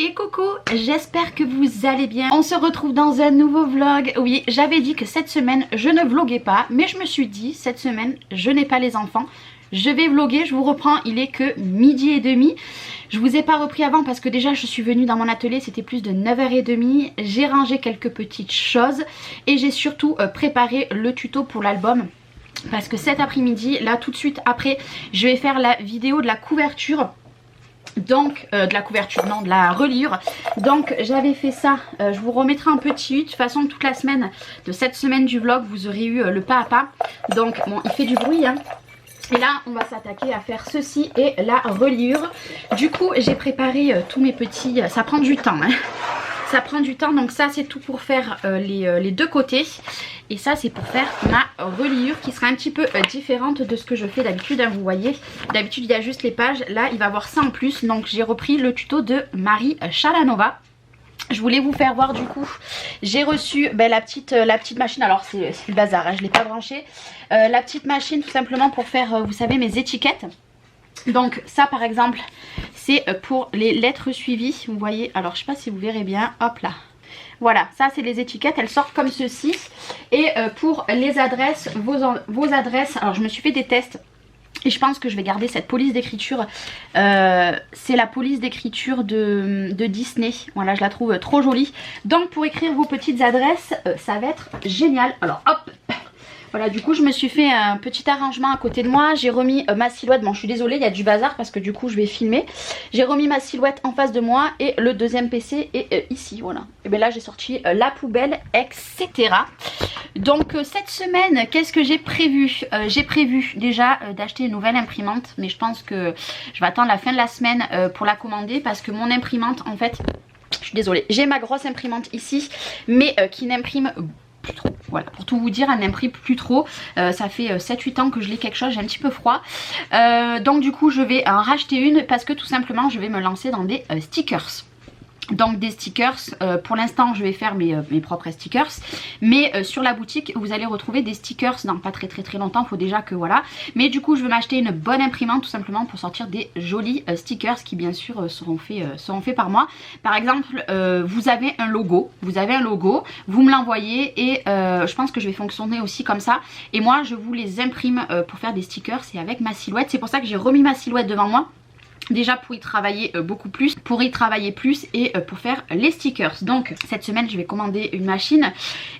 Et coucou, j'espère que vous allez bien. On se retrouve dans un nouveau vlog. Oui, j'avais dit que cette semaine je ne vloguais pas, mais je me suis dit cette semaine je n'ai pas les enfants, je vais vloguer. Je vous reprends, il est que 12h30. Je vous ai pas repris avant parce que déjà je suis venue dans mon atelier, c'était plus de 9h30. J'ai rangé quelques petites choses et j'ai surtout préparé le tuto pour l'album. Parce que cet après-midi, là tout de suite après, je vais faire la vidéo de la couverture. Donc de la reliure. Donc j'avais fait ça, je vous remettrai un petit. De toute façon toute la semaine de cette semaine du vlog vous aurez eu le pas à pas. Donc bon, il fait du bruit hein. Et là on va s'attaquer à faire ceci et la reliure. Du coup j'ai préparé tous mes petits, ça prend du temps hein. Ça prend du temps, donc ça c'est tout pour faire les deux côtés. Et ça c'est pour faire ma reliure qui sera un petit peu différente de ce que je fais d'habitude hein, vous voyez. D'habitude il y a juste les pages, là il va y avoir ça en plus. Donc j'ai repris le tuto de Marie Chalanova. Je voulais vous faire voir du coup, j'ai reçu la petite machine, alors c'est le bazar, hein, je ne l'ai pas branchée. La petite machine tout simplement pour faire, vous savez, mes étiquettes. Donc ça par exemple c'est pour les lettres suivies, vous voyez, alors je sais pas si vous verrez bien, hop là. Voilà, ça c'est les étiquettes, elles sortent comme ceci. Et pour les adresses, vos adresses, alors je me suis fait des tests. Et je pense que je vais garder cette police d'écriture. C'est la police d'écriture de Disney. Voilà, je la trouve trop jolie. Donc pour écrire vos petites adresses, ça va être génial. Alors hop. Voilà, du coup je me suis fait un petit arrangement à côté de moi. J'ai remis ma silhouette, bon je suis désolée il y a du bazar parce que du coup je vais filmer. J'ai remis ma silhouette en face de moi et le deuxième PC est ici, voilà. Et bien là j'ai sorti la poubelle, etc. Donc cette semaine, qu'est-ce que j'ai prévu? J'ai prévu déjà d'acheter une nouvelle imprimante. Mais je pense que je vais attendre la fin de la semaine pour la commander. Parce que mon imprimante en fait, je suis désolée, j'ai ma grosse imprimante ici mais qui n'imprime plus trop. Voilà, pour tout vous dire, elle n'imprime plus trop. Ça fait 7-8 ans que je l'ai quelque chose, j'ai un petit peu froid. Donc du coup je vais en racheter une parce que tout simplement je vais me lancer dans des stickers. Donc des stickers, pour l'instant je vais faire mes propres stickers. Mais sur la boutique vous allez retrouver des stickers dans pas très longtemps, faut déjà que voilà. Mais du coup je vais m'acheter une bonne imprimante tout simplement pour sortir des jolis stickers qui bien sûr seront faits par moi. Par exemple vous avez un logo, vous me l'envoyez et je pense que je vais fonctionner aussi comme ça. Et moi je vous les imprime pour faire des stickers et avec ma silhouette. C'est pour ça que j'ai remis ma silhouette devant moi. Déjà pour y travailler beaucoup plus, et pour faire les stickers. Donc cette semaine je vais commander une machine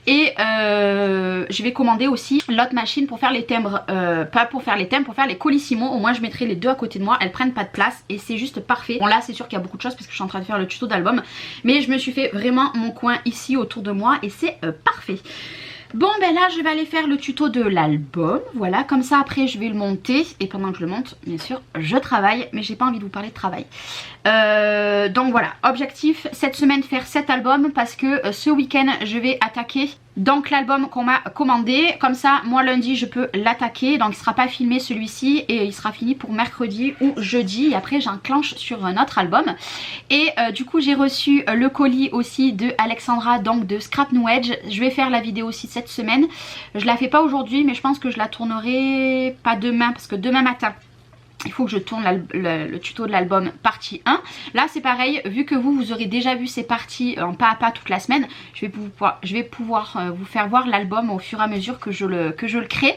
et je vais commander aussi l'autre machine pour faire les timbres, pas pour faire les timbres, pour faire les colissimo. Au moins je mettrai les deux à côté de moi, elles prennent pas de place et c'est juste parfait. Bon là c'est sûr qu'il y a beaucoup de choses parce que je suis en train de faire le tuto d'album, mais je me suis fait vraiment mon coin ici autour de moi et c'est parfait. Bon ben là je vais aller faire le tuto de l'album, voilà, comme ça après je vais le monter et pendant que je le monte bien sûr je travaille, mais j'ai pas envie de vous parler de travail. Donc voilà, objectif cette semaine faire cet album parce que ce week-end je vais attaquer donc l'album qu'on m'a commandé. Comme ça moi lundi je peux l'attaquer, donc il sera pas filmé celui-ci et il sera fini pour mercredi ou jeudi et après j'enclenche sur un autre album. Et du coup j'ai reçu le colis aussi de Alexandra, donc de Scrap New Edge. Je vais faire la vidéo aussi cette semaine, je la fais pas aujourd'hui mais je pense que je la tournerai pas demain parce que demain matin il faut que je tourne le tuto de l'album partie 1. Là c'est pareil, vu que vous aurez déjà vu ces parties en pas à pas toute la semaine, je vais pouvoir vous faire voir l'album au fur et à mesure que je le crée.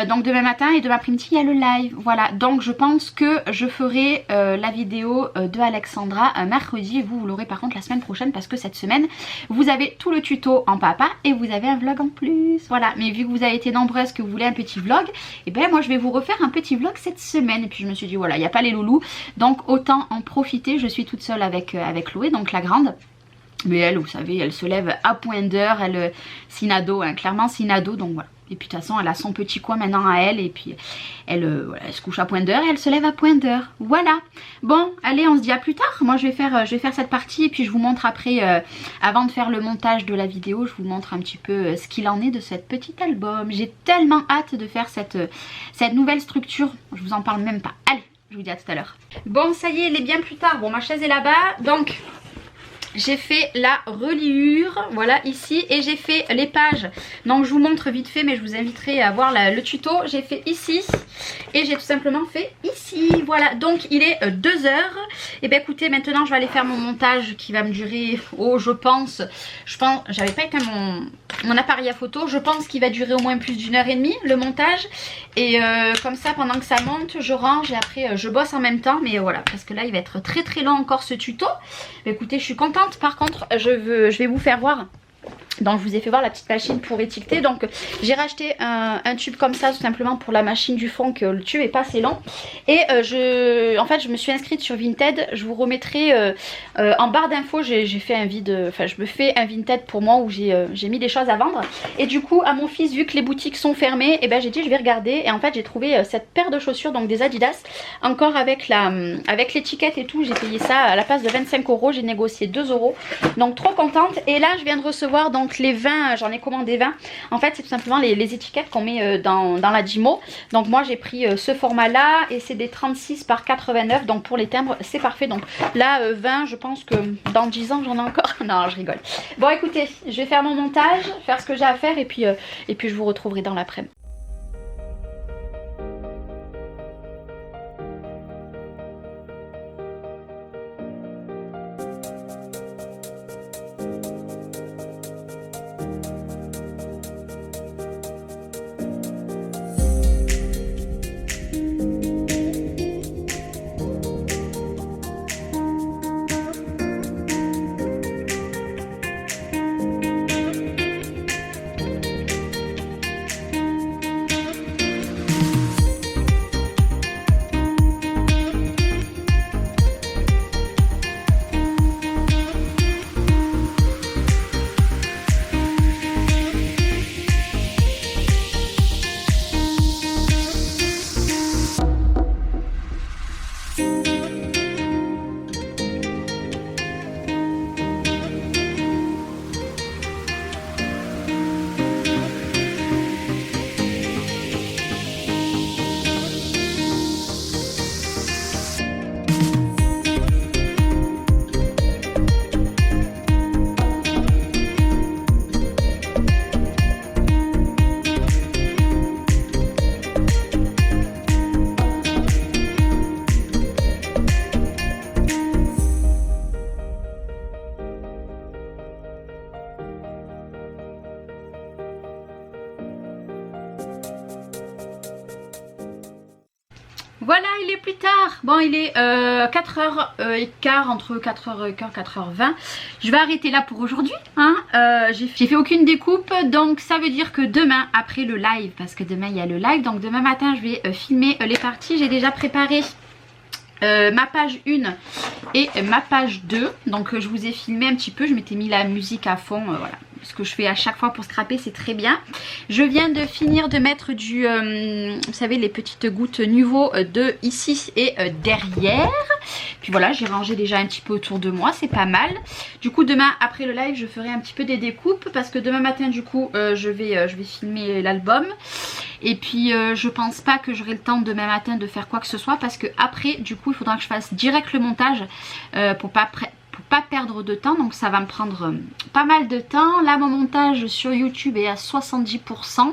Donc demain matin et demain après-midi il y a le live. Voilà, donc je pense que je ferai la vidéo de Alexandra mercredi et vous l'aurez par contre la semaine prochaine parce que cette semaine vous avez tout le tuto en pas à pas et vous avez un vlog en plus. Voilà, mais vu que vous avez été nombreuses que vous voulez un petit vlog, et ben moi je vais vous refaire un petit vlog cette semaine. Et puis je me suis dit voilà, il n'y a pas les loulous, donc autant en profiter. Je suis toute seule avec Chloé, donc la grande. Mais elle, vous savez, elle se lève à point d'heure, c'est une ado, hein, clairement c'est une ado, donc voilà. Et puis de toute façon elle a son petit coin maintenant à elle et puis elle, voilà, elle se couche à point d'heure et elle se lève à point d'heure. Voilà. Bon allez, on se dit à plus tard. Moi je vais faire cette partie et puis je vous montre après, avant de faire le montage de la vidéo, je vous montre un petit peu ce qu'il en est de cette petite album. J'ai tellement hâte de faire cette nouvelle structure, je vous en parle même pas. Allez, je vous dis à tout à l'heure. Bon ça y est, il est bien plus tard. Bon ma chaise est là-bas, donc j'ai fait la reliure, voilà ici, et j'ai fait les pages. Donc je vous montre vite fait, mais je vous inviterai à voir le tuto. J'ai fait ici et j'ai tout simplement fait ici. Voilà, donc il est 2 heures. Et bien écoutez, maintenant je vais aller faire mon montage qui va me durer, oh je pense, j'avais pas éteint mon appareil à photo, je pense qu'il va durer au moins plus d'1h30 le montage. Et comme ça pendant que ça monte, je range et après je bosse en même temps. Mais voilà, parce que là il va être très très long encore ce tuto. Mais écoutez, je suis contente. Par contre je vais vous faire voir. Donc je vous ai fait voir la petite machine pour étiqueter. Donc j'ai racheté un tube comme ça tout simplement pour la machine du fond, que le tube est pas assez long. Et en fait je me suis inscrite sur Vinted. Je vous remettrai en barre d'infos, j'ai fait un vide, enfin je me fais un Vinted pour moi où j'ai mis des choses à vendre. Et du coup à mon fils, vu que les boutiques sont fermées, et ben j'ai dit je vais regarder. Et en fait j'ai trouvé cette paire de chaussures, donc des Adidas, encore avec l'étiquette et tout. J'ai payé ça à la place de 25 €, j'ai négocié 2 €. Donc trop contente. Et là je viens de recevoir donc les 20, j'en ai commandé 20. En fait c'est tout simplement les étiquettes qu'on met dans la Dimo. Donc moi j'ai pris ce format là et c'est des 36 par 89. Donc pour les timbres c'est parfait. Donc là 20, je pense que dans 10 ans j'en ai encore. Non je rigole. Bon écoutez, je vais faire mon montage, faire ce que j'ai à faire et puis je vous retrouverai dans l'après-midi. Voilà, il est plus tard. Bon, il est 4h15, entre 4h15 4h20. Je vais arrêter là pour aujourd'hui. Hein. J'ai fait aucune découpe. Donc ça veut dire que demain, après le live, parce que demain il y a le live, donc demain matin je vais filmer les parties. J'ai déjà préparé ma page 1 et ma page 2. Donc je vous ai filmé un petit peu. Je m'étais mis la musique à fond. Voilà. Ce que je fais à chaque fois pour scraper, c'est très bien. Je viens de finir de mettre du, vous savez, les petites gouttes Nuvo de ici et derrière. Puis voilà, j'ai rangé déjà un petit peu autour de moi, c'est pas mal. Du coup, demain, après le live, je ferai un petit peu des découpes parce que demain matin, du coup, je vais filmer l'album. Et puis, je pense pas que j'aurai le temps demain matin de faire quoi que ce soit parce que après, du coup, il faudra que je fasse direct le montage pour pas perdre de temps. Donc ça va me prendre pas mal de temps. Là mon montage sur YouTube est à 70%.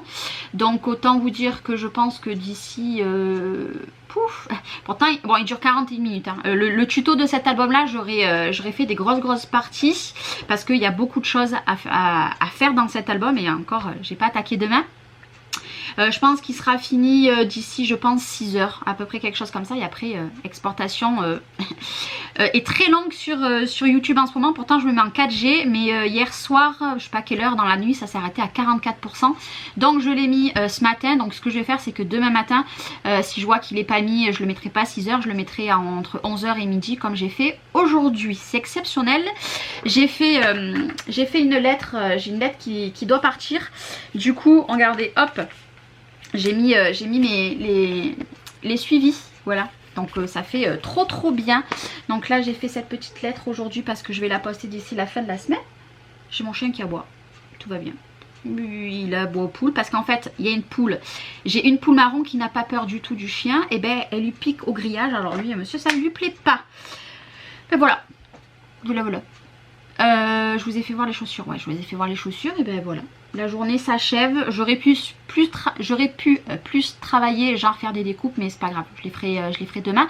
Donc autant vous dire que je pense que d'ici pourtant bon, il dure 41 minutes hein. Le tuto de cet album là, j'aurais fait des grosses parties parce qu'il y a beaucoup de choses à faire dans cet album. Et encore j'ai pas attaqué demain. Je pense qu'il sera fini d'ici, je pense, 6 heures, à peu près quelque chose comme ça. Et après, exportation est très longue sur YouTube en ce moment. Pourtant, je me mets en 4G, mais hier soir, je sais pas quelle heure dans la nuit, ça s'est arrêté à 44%. Donc, je l'ai mis ce matin. Donc, ce que je vais faire, c'est que demain matin, si je vois qu'il n'est pas mis, je le mettrai pas à 6 heures, je le mettrai entre 11 h et midi, comme j'ai fait aujourd'hui. C'est exceptionnel. J'ai fait une lettre, j'ai une lettre qui doit partir. Du coup, regardez, hop. J'ai mis les suivis, voilà. Donc ça fait trop bien. Donc là j'ai fait cette petite lettre aujourd'hui parce que je vais la poster d'ici la fin de la semaine. J'ai mon chien qui aboie, tout va bien. Il aboie aux poules parce qu'en fait il y a une poule. J'ai une poule marron qui n'a pas peur du tout du chien. Et ben elle lui pique au grillage. Alors lui monsieur ça ne lui plaît pas. Et voilà. Voilà. Je vous ai fait voir les chaussures, ouais, je vous ai fait voir les chaussures et ben voilà. La journée s'achève, j'aurais pu plus travailler, genre faire des découpes, mais c'est pas grave, je les ferai demain.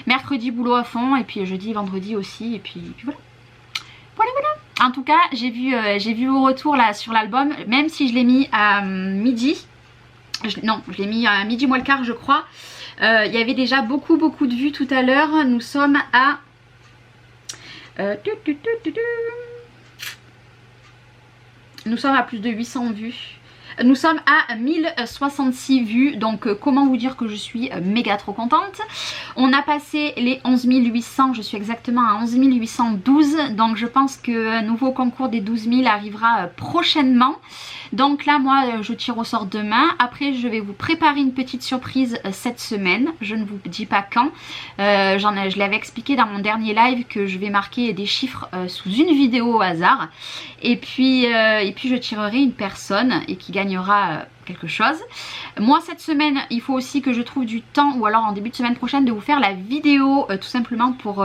Mercredi boulot à fond et puis jeudi, vendredi aussi et puis voilà. Voilà. En tout cas, j'ai vu vos retours là sur l'album, même si je l'ai mis à midi. Non, je l'ai mis à midi moins le quart je crois. Il y avait déjà beaucoup de vues tout à l'heure. Nous sommes à... Nous sommes à plus de 800 vues. Nous sommes à 1066 vues, donc comment vous dire que je suis méga trop contente. On a passé les 11 800, je suis exactement à 11 812, donc je pense que un nouveau concours des 12 000 arrivera prochainement. Donc là moi je tire au sort demain, après je vais vous préparer une petite surprise cette semaine, je ne vous dis pas quand. Je l'avais expliqué dans mon dernier live que je vais marquer des chiffres sous une vidéo au hasard. Et puis je tirerai une personne et qui gagnera quelque chose. Moi cette semaine il faut aussi que je trouve du temps ou alors en début de semaine prochaine de vous faire la vidéo tout simplement pour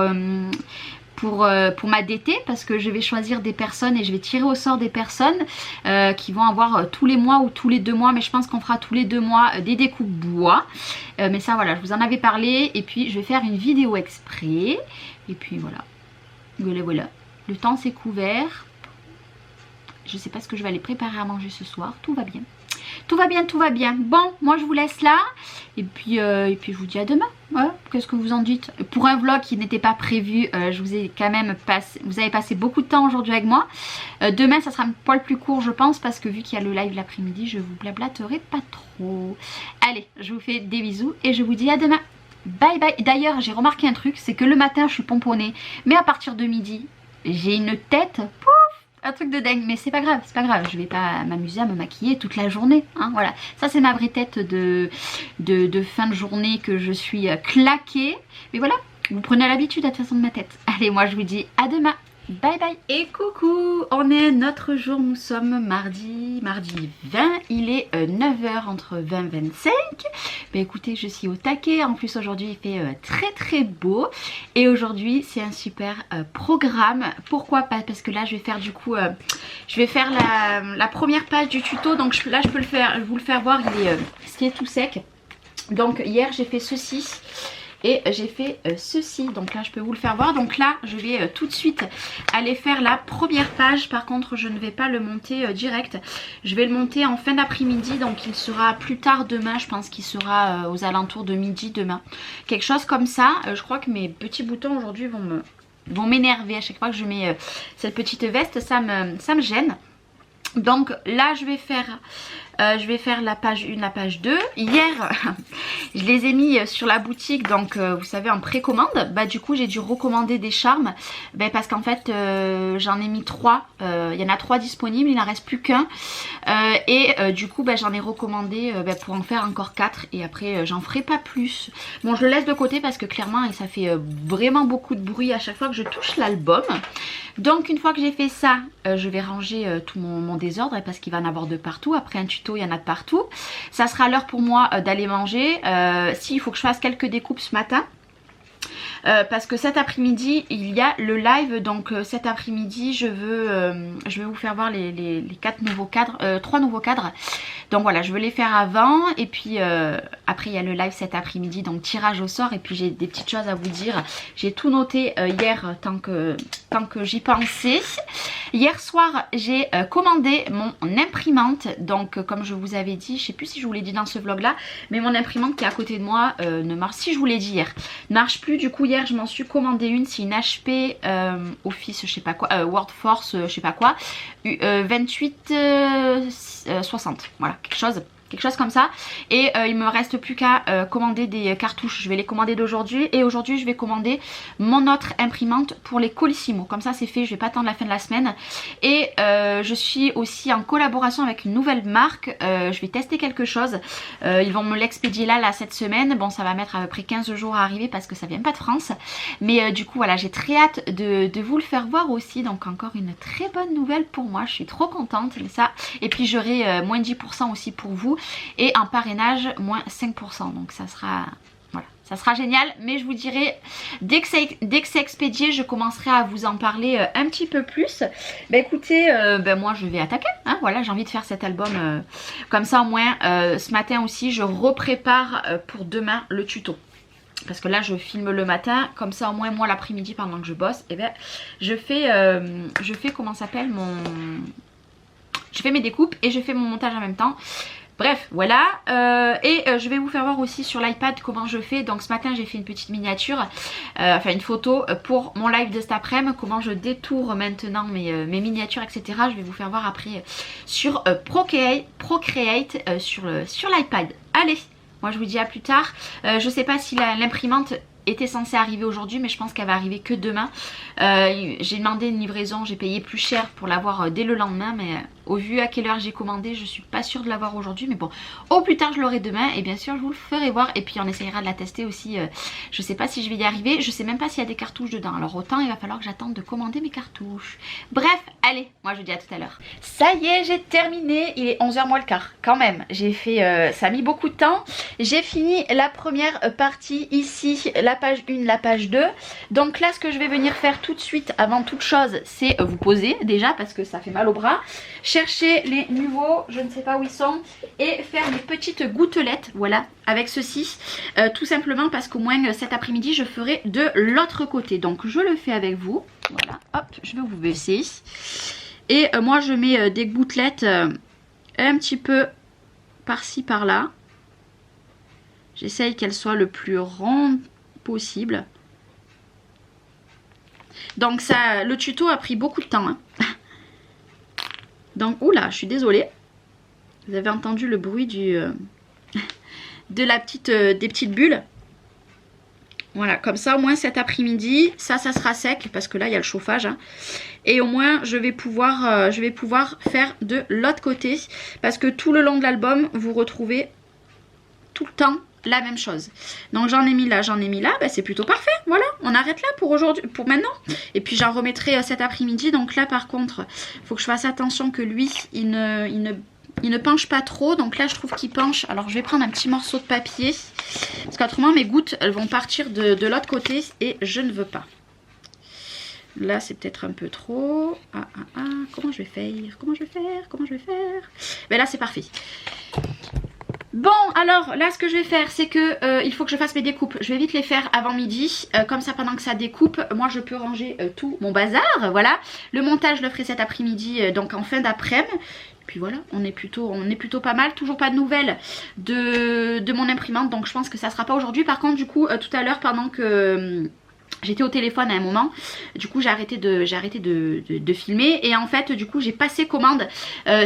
ma DT parce que je vais choisir des personnes et je vais tirer au sort des personnes qui vont avoir tous les mois ou tous les 2 mois, mais je pense qu'on fera tous les 2 mois des découpes bois. Mais ça voilà, je vous en avais parlé et puis je vais faire une vidéo exprès et puis voilà. Voilà. Le temps c'est couvert. Je sais pas ce que je vais aller préparer à manger ce soir. Tout va bien. Tout va bien, tout va bien. Bon, moi je vous laisse là. Et puis je vous dis à demain. Ouais, qu'est-ce que vous en dites? Pour un vlog qui n'était pas prévu, je vous ai quand même passé... Vous avez passé beaucoup de temps aujourd'hui avec moi. Demain, ça sera un poil plus court, je pense. Parce que vu qu'il y a le live l'après-midi, je vous blablaterai pas trop. Allez, je vous fais des bisous. Et je vous dis à demain. Bye bye. D'ailleurs, j'ai remarqué un truc. C'est que le matin, je suis pomponnée. Mais à partir de midi, j'ai une tête... Un truc de dingue, mais c'est pas grave, je vais pas m'amuser à me maquiller toute la journée, hein, voilà. Ça c'est ma vraie tête de fin de journée que je suis claquée, mais voilà, vous prenez l'habitude de toute façon de ma tête. Allez, moi je vous dis à demain, bye bye. Et coucou, on est notre jour, nous sommes mardi 20, il est 9h entre 20 et 25. Bah écoutez, je suis au taquet, en plus aujourd'hui il fait très beau. Et aujourd'hui c'est un super programme. Pourquoi pas? Parce que là je vais faire du coup, je vais faire la première page du tuto. Donc là je peux vous le faire voir, il est ce qui est tout sec. Donc hier j'ai fait ceci. Et j'ai fait ceci, donc là je peux vous le faire voir. Donc là je vais tout de suite aller faire la première page. Par contre je ne vais pas le monter direct. Je vais le monter en fin d'après-midi. Donc il sera plus tard demain. Je pense qu'il sera aux alentours de midi demain. Quelque chose comme ça. Je crois que mes petits boutons aujourd'hui vont m'énerver à chaque fois que je mets cette petite veste. Ça me gêne. Donc là je vais faire la page 1, la page 2. Hier je les ai mis sur la boutique, donc vous savez en précommande. Bah du coup j'ai dû recommander des charmes, parce qu'en fait j'en ai mis 3. Il y en a 3 disponibles, il n'en reste plus qu'un. Du coup j'en ai recommandé pour en faire encore 4. Et après j'en ferai pas plus. Bon, je le laisse de côté parce que clairement ça fait vraiment beaucoup de bruit à chaque fois que je touche l'album. Donc une fois que j'ai fait ça, je vais ranger tout mon désordre parce qu'il va en avoir de partout. Après un tuto il y en a de partout. Ça sera l'heure pour moi d'aller manger. Si, il faut que je fasse quelques découpes ce matin. Parce que cet après-midi il y a le live, donc cet après-midi je vais vous faire voir les 4 nouveaux cadres, 3 nouveaux cadres. Donc voilà, je veux les faire avant et puis après il y a le live cet après-midi, donc tirage au sort. Et puis j'ai des petites choses à vous dire. J'ai tout noté hier tant que j'y pensais. Hier soir j'ai commandé mon imprimante, donc comme je vous avais dit, je sais plus si je vous l'ai dit dans ce vlog là, mais mon imprimante qui est à côté de moi ne marche, si je vous l'ai dit hier, ne marche plus. Du coup hier je m'en suis commandé une, c'est une HP Office je sais pas quoi, WordForce je sais pas quoi, 2860, voilà, quelque chose comme ça. Et il me reste plus qu'à commander des cartouches. Je vais les commander d'aujourd'hui. Et aujourd'hui je vais commander mon autre imprimante pour les Colissimo. Comme ça c'est fait, je vais pas attendre la fin de la semaine. Et je suis aussi en collaboration avec une nouvelle marque. Je vais tester quelque chose. Ils vont me l'expédier là cette semaine. Bon, ça va mettre à peu près 15 jours à arriver parce que ça vient pas de France. Mais du coup voilà, j'ai très hâte de vous le faire voir aussi. Donc encore une très bonne nouvelle pour moi. Je suis trop contente de ça. Et puis j'aurai moins 10% aussi pour vous. Et un parrainage moins 5%, donc ça sera, voilà, ça sera génial, mais je vous dirai, dès que c'est expédié, je commencerai à vous en parler un petit peu plus. Bah écoutez, moi je vais attaquer, hein, voilà, j'ai envie de faire cet album, comme ça au moins, ce matin aussi, je reprépare pour demain le tuto. Parce que là je filme le matin, comme ça au moins moi l'après-midi pendant que je bosse, et ben je fais comment ça s'appelle je fais mes découpes et je fais mon montage en même temps. Bref, voilà, je vais vous faire voir aussi sur l'iPad comment je fais. Donc ce matin j'ai fait une petite miniature, enfin une photo pour mon live de cet après-midi, comment je détourne maintenant mes miniatures, etc. Je vais vous faire voir après sur Procreate sur l'iPad. Allez, moi je vous dis à plus tard. Je sais pas si l'imprimante était censée arriver aujourd'hui, mais je pense qu'elle va arriver que demain. J'ai demandé une livraison, j'ai payé plus cher pour l'avoir dès le lendemain, mais au vu à quelle heure j'ai commandé, je suis pas sûre de l'avoir aujourd'hui, mais bon, au plus tard je l'aurai demain et bien sûr je vous le ferai voir et puis on essayera de la tester aussi. Je sais pas si je vais y arriver, je sais même pas s'il y a des cartouches dedans, alors autant il va falloir que j'attende de commander mes cartouches. Bref, allez, moi je vous dis à tout à l'heure. Ça y est, j'ai terminé, il est 11h moins le quart quand même, j'ai fait, ça a mis beaucoup de temps. J'ai fini la première partie ici, la page 1, la page 2. Donc là ce que je vais venir faire tout de suite avant toute chose, c'est vous poser déjà parce que ça fait mal au bras. Chercher les nouveaux, je ne sais pas où ils sont, et faire des petites gouttelettes, voilà, avec ceci, tout simplement parce qu'au moins cet après-midi je ferai de l'autre côté. Donc je le fais avec vous, voilà, hop, je vais vous baisser. Et moi je mets des gouttelettes un petit peu par-ci par-là. J'essaye qu'elles soient le plus rondes possible. Donc ça, le tuto a pris beaucoup de temps, hein. Donc, oula, je suis désolée. Vous avez entendu le bruit des petites bulles. Voilà, comme ça au moins cet après-midi, ça sera sec parce que là il y a le chauffage. Hein. Et au moins je vais pouvoir faire de l'autre côté parce que tout le long de l'album, vous retrouvez tout le temps la même chose. Donc j'en ai mis là, bah, c'est plutôt parfait. Voilà, on arrête là pour aujourd'hui, pour maintenant. Et puis j'en remettrai cet après-midi. Donc là par contre, il faut que je fasse attention que lui, il ne penche pas trop. Donc là je trouve qu'il penche. Alors je vais prendre un petit morceau de papier. Parce qu'autrement mes gouttes, elles vont partir de l'autre côté et je ne veux pas. Là c'est peut-être un peu trop. Comment je vais faire? Ben là c'est parfait. Bon, alors là ce que je vais faire c'est que il faut que je fasse mes découpes. Je vais vite les faire avant midi, comme ça pendant que ça découpe, moi je peux ranger tout mon bazar, voilà. Le montage je le ferai cet après-midi, donc en fin d'après-midi. Puis voilà, on est plutôt pas mal. Toujours pas de nouvelles de mon imprimante, donc je pense que ça sera pas aujourd'hui. Par contre du coup tout à l'heure pendant que... j'étais au téléphone à un moment, du coup j'ai arrêté de filmer et en fait du coup j'ai passé commande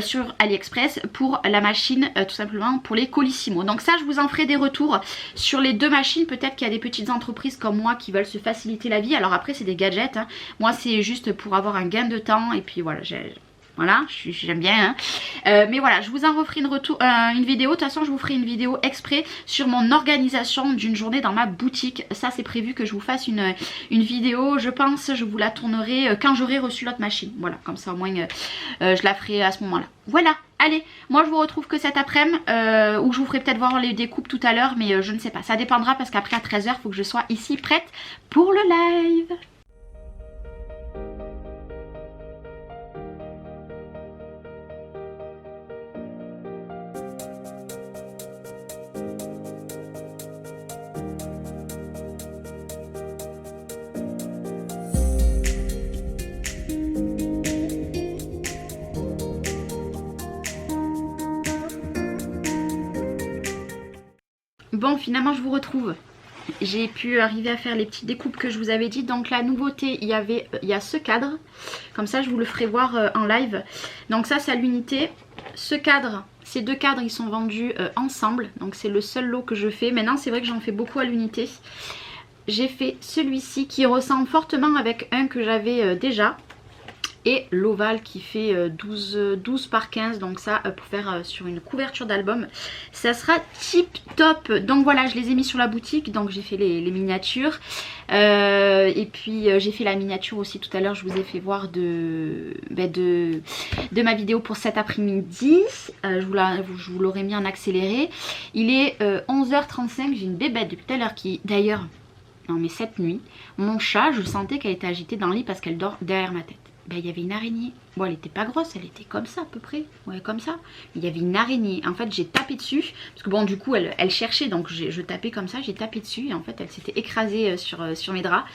sur AliExpress pour la machine tout simplement pour les Colissimo. Donc ça je vous en ferai des retours sur les deux machines, peut-être qu'il y a des petites entreprises comme moi qui veulent se faciliter la vie. Alors après c'est des gadgets, hein. Moi c'est juste pour avoir un gain de temps et puis voilà, voilà, j'aime bien, hein. Mais voilà, je vous en referai une vidéo. De toute façon, je vous ferai une vidéo exprès sur mon organisation d'une journée dans ma boutique. Ça, c'est prévu que je vous fasse une vidéo. Je pense, je vous la tournerai quand j'aurai reçu l'autre machine. Voilà, comme ça au moins, je la ferai à ce moment-là. Voilà, allez, moi je vous retrouve que cet après-midi, où je vous ferai peut-être voir les découpes tout à l'heure, mais je ne sais pas. Ça dépendra parce qu'après à 13h, il faut que je sois ici prête pour le live. Bon, finalement je vous retrouve. J'ai pu arriver à faire les petites découpes que je vous avais dit. Donc la nouveauté, il y a ce cadre. Comme ça je vous le ferai voir en live. Donc ça c'est à l'unité. Ce cadre, ces deux cadres ils sont vendus ensemble. Donc c'est le seul lot que je fais. Maintenant c'est vrai que j'en fais beaucoup à l'unité. J'ai fait celui-ci qui ressemble fortement avec un que j'avais déjà. et l'ovale qui fait 12 par 15, donc ça pour faire sur une couverture d'album, ça sera tip top. Donc voilà, je les ai mis sur la boutique, donc j'ai fait les miniatures. Et puis j'ai fait la miniature aussi tout à l'heure, je vous ai fait voir de ma vidéo pour cet après-midi. Je vous l'aurais mis en accéléré. Il est 11h35, j'ai une bébête depuis tout à l'heure qui d'ailleurs, non mais cette nuit, mon chat, je sentais qu'elle était agitée dans le lit parce qu'elle dort derrière ma tête. Ben, il y avait une araignée. Bon, elle était pas grosse, elle était comme ça à peu près. Ouais, comme ça. Il y avait une araignée. En fait, j'ai tapé dessus. Parce que bon, du coup, elle cherchait. Donc, je tapais comme ça. J'ai tapé dessus. Et en fait, elle s'était écrasée sur mes draps.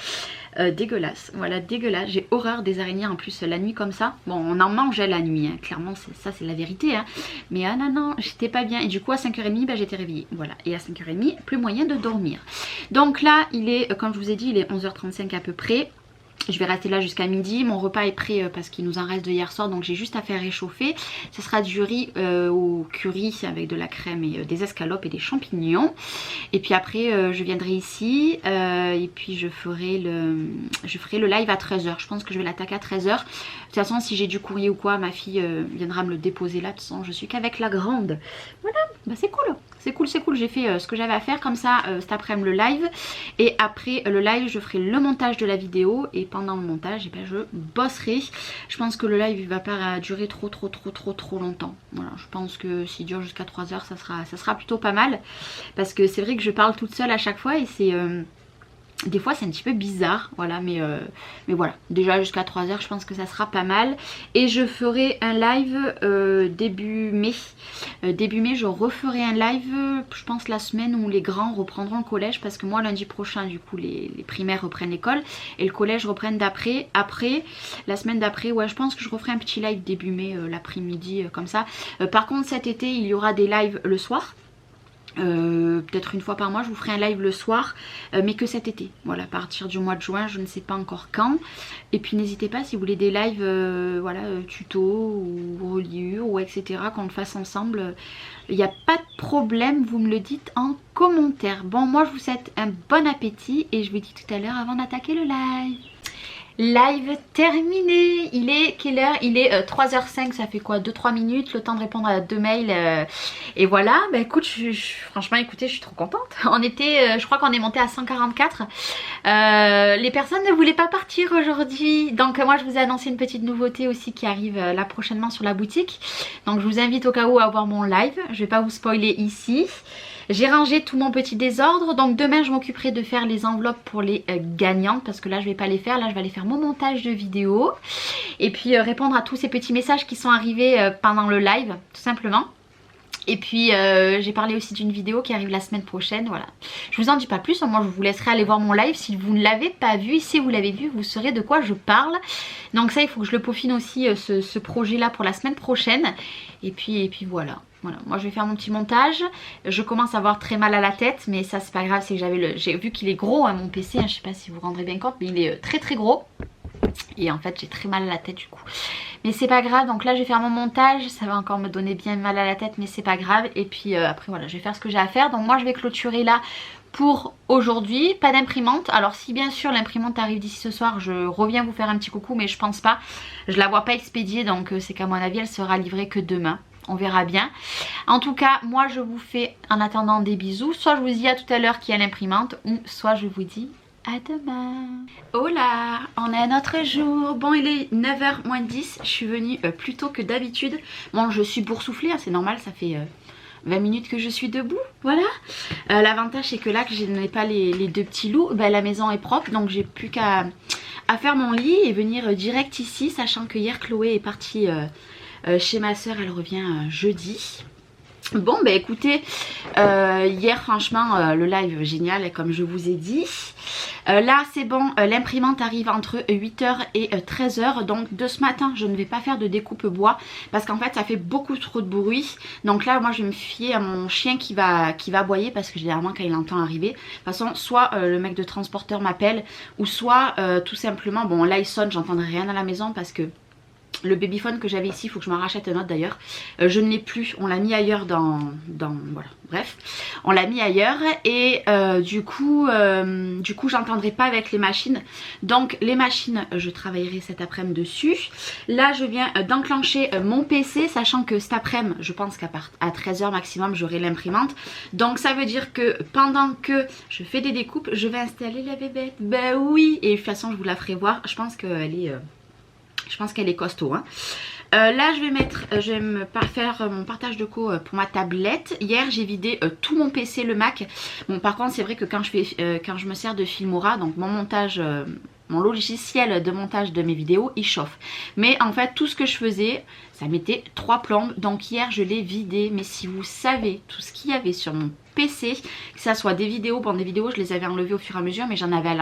Dégueulasse. Voilà, dégueulasse. J'ai horreur des araignées en plus la nuit comme ça. Bon, on en mangeait la nuit. Hein. Clairement, ça, c'est la vérité. Hein. Mais ah non, j'étais pas bien. Et du coup, à 5h30, ben, j'étais réveillée. Voilà. Et à 5h30, plus moyen de dormir. Donc là, il est, comme je vous ai dit, il est 11h35 à peu près. Je vais rester là jusqu'à midi. Mon repas est prêt parce qu'il nous en reste de hier soir. Donc j'ai juste à faire réchauffer. Ce sera du riz au curry avec de la crème et des escalopes et des champignons. Et puis après je viendrai ici. Et puis je ferai le live à 13h. Je pense que je vais l'attaquer à 13h. De toute façon si j'ai du courrier ou quoi, ma fille viendra me le déposer là. De toute façon je suis qu'avec la grande. Voilà, bah c'est cool. C'est cool, j'ai fait ce que j'avais à faire comme ça cet après-midi le live. Et après le live je ferai le montage de la vidéo. Et pendant le montage ben, je bosserai. Je pense que le live il va pas durer trop longtemps. Voilà, je pense que s'il dure jusqu'à 3h ça sera plutôt pas mal. Parce que c'est vrai que je parle toute seule à chaque fois et c'est... des fois c'est un petit peu bizarre, voilà, mais voilà, déjà jusqu'à 3h je pense que ça sera pas mal. Et je ferai un live début mai. Début mai je referai un live, je pense la semaine où les grands reprendront le collège. Parce que moi lundi prochain du coup les primaires reprennent l'école et le collège reprennent d'après. Après, la semaine d'après, ouais je pense que je referai un petit live début mai l'après-midi comme ça. Par contre cet été il y aura des lives le soir. Peut-être une fois par mois je vous ferai un live le soir mais que cet été, voilà, à partir du mois de juin, je ne sais pas encore quand. Et puis n'hésitez pas si vous voulez des lives voilà, tuto ou reliure ou etc, qu'on le fasse ensemble, il n'y a pas de problème, vous me le dites en commentaire. Bon, moi je vous souhaite un bon appétit et je vous dis tout à l'heure avant d'attaquer le live. Live terminé. Il est quelle heure? Il est 3h05, ça fait quoi, 2-3 minutes, le temps de répondre à 2 mails et voilà. Bah écoute, franchement écoutez, je suis trop contente. On était, je crois qu'on est monté à 144. Les personnes ne voulaient pas partir aujourd'hui. Donc moi je vous ai annoncé une petite nouveauté aussi qui arrive là prochainement sur la boutique. Donc je vous invite au cas où à voir mon live. Je vais pas vous spoiler ici. J'ai rangé tout mon petit désordre, donc demain je m'occuperai de faire les enveloppes pour les gagnantes parce que là je vais pas les faire, là je vais aller faire mon montage de vidéo et puis répondre à tous ces petits messages qui sont arrivés pendant le live tout simplement. Et puis j'ai parlé aussi d'une vidéo qui arrive la semaine prochaine, voilà. Je vous en dis pas plus, moi je vous laisserai aller voir mon live si vous ne l'avez pas vu. Si vous l'avez vu, vous saurez de quoi je parle. Donc ça il faut que je le peaufine aussi ce projet là pour la semaine prochaine. Et puis voilà. Voilà, moi je vais faire mon petit montage. Je commence à avoir très mal à la tête, mais ça c'est pas grave, c'est que j'ai vu qu'il est gros mon PC, hein, je sais pas si vous vous rendrez bien compte, mais il est très gros. Et en fait j'ai très mal à la tête du coup. Mais c'est pas grave, donc là je vais faire mon montage, ça va encore me donner bien mal à la tête, mais c'est pas grave. Et puis après voilà, je vais faire ce que j'ai à faire. Donc moi je vais clôturer là pour aujourd'hui. Pas d'imprimante, alors si bien sûr l'imprimante arrive d'ici ce soir, je reviens vous faire un petit coucou, mais je pense pas. Je la vois pas expédiée, donc c'est qu'à mon avis elle sera livrée que demain. On verra bien. En tout cas, moi je vous fais en attendant des bisous. Soit je vous dis à tout à l'heure qu'il y a l'imprimante, ou soit je vous dis à demain. Hola, on est un autre jour. Bon, il est 9h moins 10. Je suis venue plus tôt que d'habitude. Bon, je suis boursouflée, hein, c'est normal, ça fait 20 minutes que je suis debout. Voilà. L'avantage c'est que là, que je n'ai pas les deux petits loups, ben, la maison est propre. Donc j'ai plus qu'à faire mon lit et venir direct ici. Sachant que hier Chloé est partie... chez ma soeur, elle revient jeudi. Bon bah écoutez, hier franchement le live génial comme je vous ai dit. Là c'est bon, l'imprimante arrive entre 8h et 13h. Donc de ce matin je ne vais pas faire de découpe bois parce qu'en fait ça fait beaucoup trop de bruit. Donc là moi je vais me fier à mon chien qui va aboyer parce que généralement quand il entend arriver, de toute façon soit le mec de transporteur m'appelle ou soit tout simplement, bon là il sonne, j'entendrai rien à la maison parce que Le babyphone que j'avais ici, il faut que je m'en rachète un autre d'ailleurs. Je ne l'ai plus, on l'a mis ailleurs voilà, bref. On l'a mis ailleurs et du coup j'entendrai pas avec les machines. Donc les machines, je travaillerai cet après-midi dessus. Là, je viens d'enclencher mon PC, sachant que cet après-midi, je pense qu'à 13h maximum, j'aurai l'imprimante. Donc ça veut dire que pendant que je fais des découpes, je vais installer la bébête. Ben oui, et de toute façon, je vous la ferai voir. Je pense qu'elle est... qu'elle est costaud, hein. Là je vais me faire mon partage de co pour ma tablette. Hier j'ai vidé tout mon PC, le Mac. Bon, par contre c'est vrai que quand je me sers de Filmora, donc mon montage, mon logiciel de montage de mes vidéos, il chauffe. Mais en fait tout ce que je faisais, ça mettait 3 plombes. Donc hier je l'ai vidé. Mais si vous savez tout ce qu'il y avait sur mon PC, que ça soit des vidéos, bon des vidéos je les avais enlevées au fur et à mesure, mais j'en avais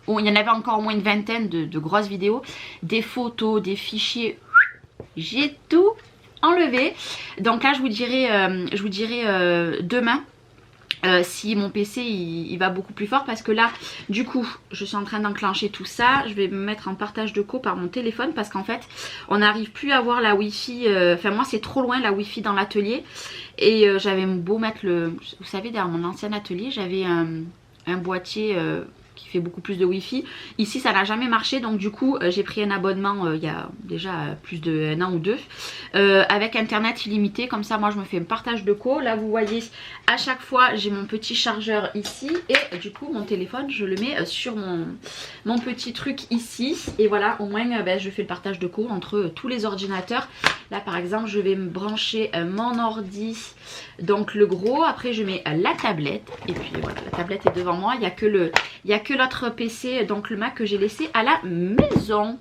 il y en avait encore au moins une vingtaine de grosses vidéos, des photos, des fichiers, j'ai tout enlevé. Donc là je vous dirai demain si mon PC il va beaucoup plus fort, parce que là du coup je suis en train d'enclencher tout ça. Je vais me mettre en partage de co par mon téléphone parce qu'en fait on n'arrive plus à avoir la wifi, enfin moi c'est trop loin la wifi dans l'atelier. Et j'avais beau mettre vous savez, derrière mon ancien atelier j'avais un boîtier qui fait beaucoup plus de wifi. Ici ça n'a jamais marché, donc du coup j'ai pris un abonnement il y a déjà plus d'un an ou deux avec internet illimité. Comme ça moi je me fais un partage de co. Là vous voyez à chaque fois j'ai mon petit chargeur ici et du coup mon téléphone je le mets sur mon petit truc ici. Et voilà, au moins je fais le partage de co entre tous les ordinateurs. Là par exemple je vais me brancher mon ordi, donc le gros. Après je mets la tablette et puis voilà, la tablette est devant moi. Il n'y a que l'autre PC, donc le Mac, que j'ai laissé à la maison.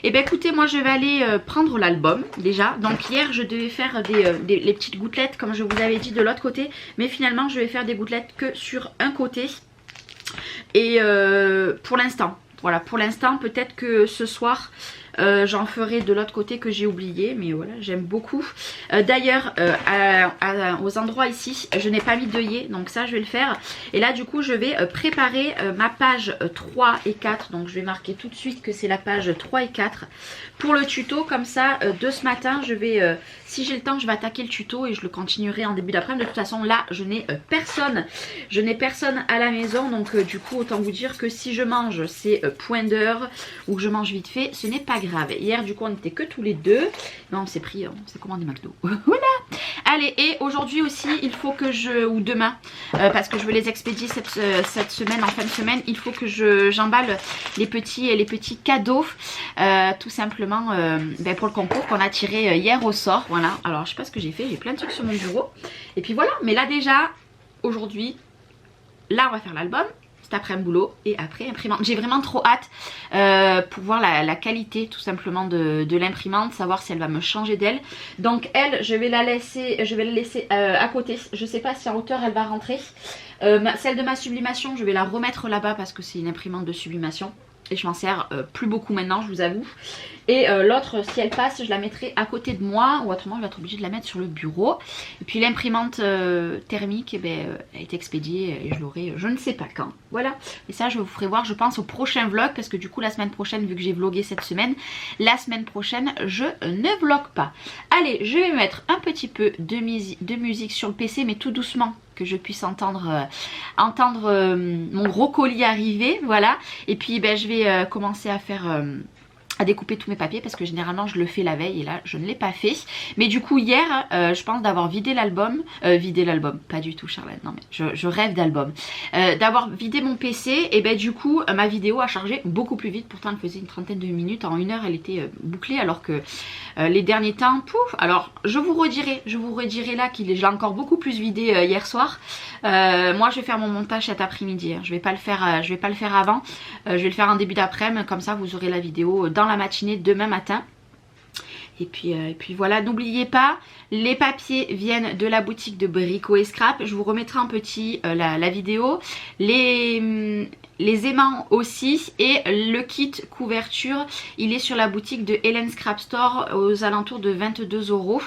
Et ben écoutez, moi je vais aller prendre l'album déjà. Donc hier je devais faire les petites gouttelettes comme je vous avais dit de l'autre côté, mais finalement je vais faire des gouttelettes que sur un côté. Et pour l'instant, voilà, pour l'instant peut-être que ce soir j'en ferai de l'autre côté que j'ai oublié, mais voilà, j'aime beaucoup. D'ailleurs aux endroits ici je n'ai pas mis d'œillet, donc ça je vais le faire. Et là du coup je vais préparer ma page 3 et 4, donc je vais marquer tout de suite que c'est la page 3 et 4 pour le tuto. Comme ça de ce matin je vais, si j'ai le temps, je vais attaquer le tuto et je le continuerai en début d'après-midi. De toute façon là je n'ai personne à la maison, donc du coup autant vous dire que si je mange c'est point d'heure ou que je mange vite fait, ce n'est pas grave. Hier du coup on n'était que tous les deux, mais on s'est commandé McDo. Voilà. Allez, et aujourd'hui aussi il faut que ou demain parce que je veux les expédier cette semaine, en fin de semaine, il faut que j'emballe les petits cadeaux tout simplement pour le concours qu'on a tiré hier au sort. Voilà, alors je sais pas ce que j'ai fait, j'ai plein de trucs sur mon bureau et puis voilà. Mais là déjà aujourd'hui, là on va faire l'album, cet après-midi boulot et après imprimante. J'ai vraiment trop hâte pour voir la qualité tout simplement de l'imprimante, savoir si elle va me changer d'elle. Donc elle, je vais la laisser à côté. Je sais pas si en hauteur elle va rentrer. Celle de ma sublimation, je vais la remettre là-bas parce que c'est une imprimante de sublimation. Et je m'en sers plus beaucoup maintenant, je vous avoue. Et l'autre, si elle passe, je la mettrai à côté de moi. Ou autrement, je vais être obligée de la mettre sur le bureau. Et puis l'imprimante thermique, a été expédiée et je l'aurai je ne sais pas quand. Voilà. Et ça, je vous ferai voir, je pense, au prochain vlog. Parce que du coup, la semaine prochaine, vu que j'ai vlogué cette semaine, la semaine prochaine, je ne vlog pas. Allez, je vais mettre un petit peu de musique sur le PC, mais tout doucement, que je puisse entendre mon gros colis arriver, voilà. Et puis je vais commencer à faire à découper tous mes papiers parce que généralement je le fais la veille et là je ne l'ai pas fait. Mais du coup hier je pense d'avoir vidé l'album, pas du tout Charlotte, non mais je rêve d'album, d'avoir vidé mon PC. Et du coup ma vidéo a chargé beaucoup plus vite, pourtant elle faisait une trentaine de minutes, en 1 heure elle était bouclée, alors que les derniers temps, pouf. Alors je vous redirai là je l'ai encore beaucoup plus vidé hier soir. Moi je vais faire mon montage cet après-midi, hein. Je vais pas le faire avant, je vais le faire en début d'après-midi, comme ça vous aurez la vidéo dans la matinée demain matin. Et puis voilà, n'oubliez pas, les papiers viennent de la boutique de Brico et Scrap. Je vous remettrai en petit la vidéo. les aimants aussi, et le kit couverture il est sur la boutique de Helen Scrap Store aux alentours de 22 €.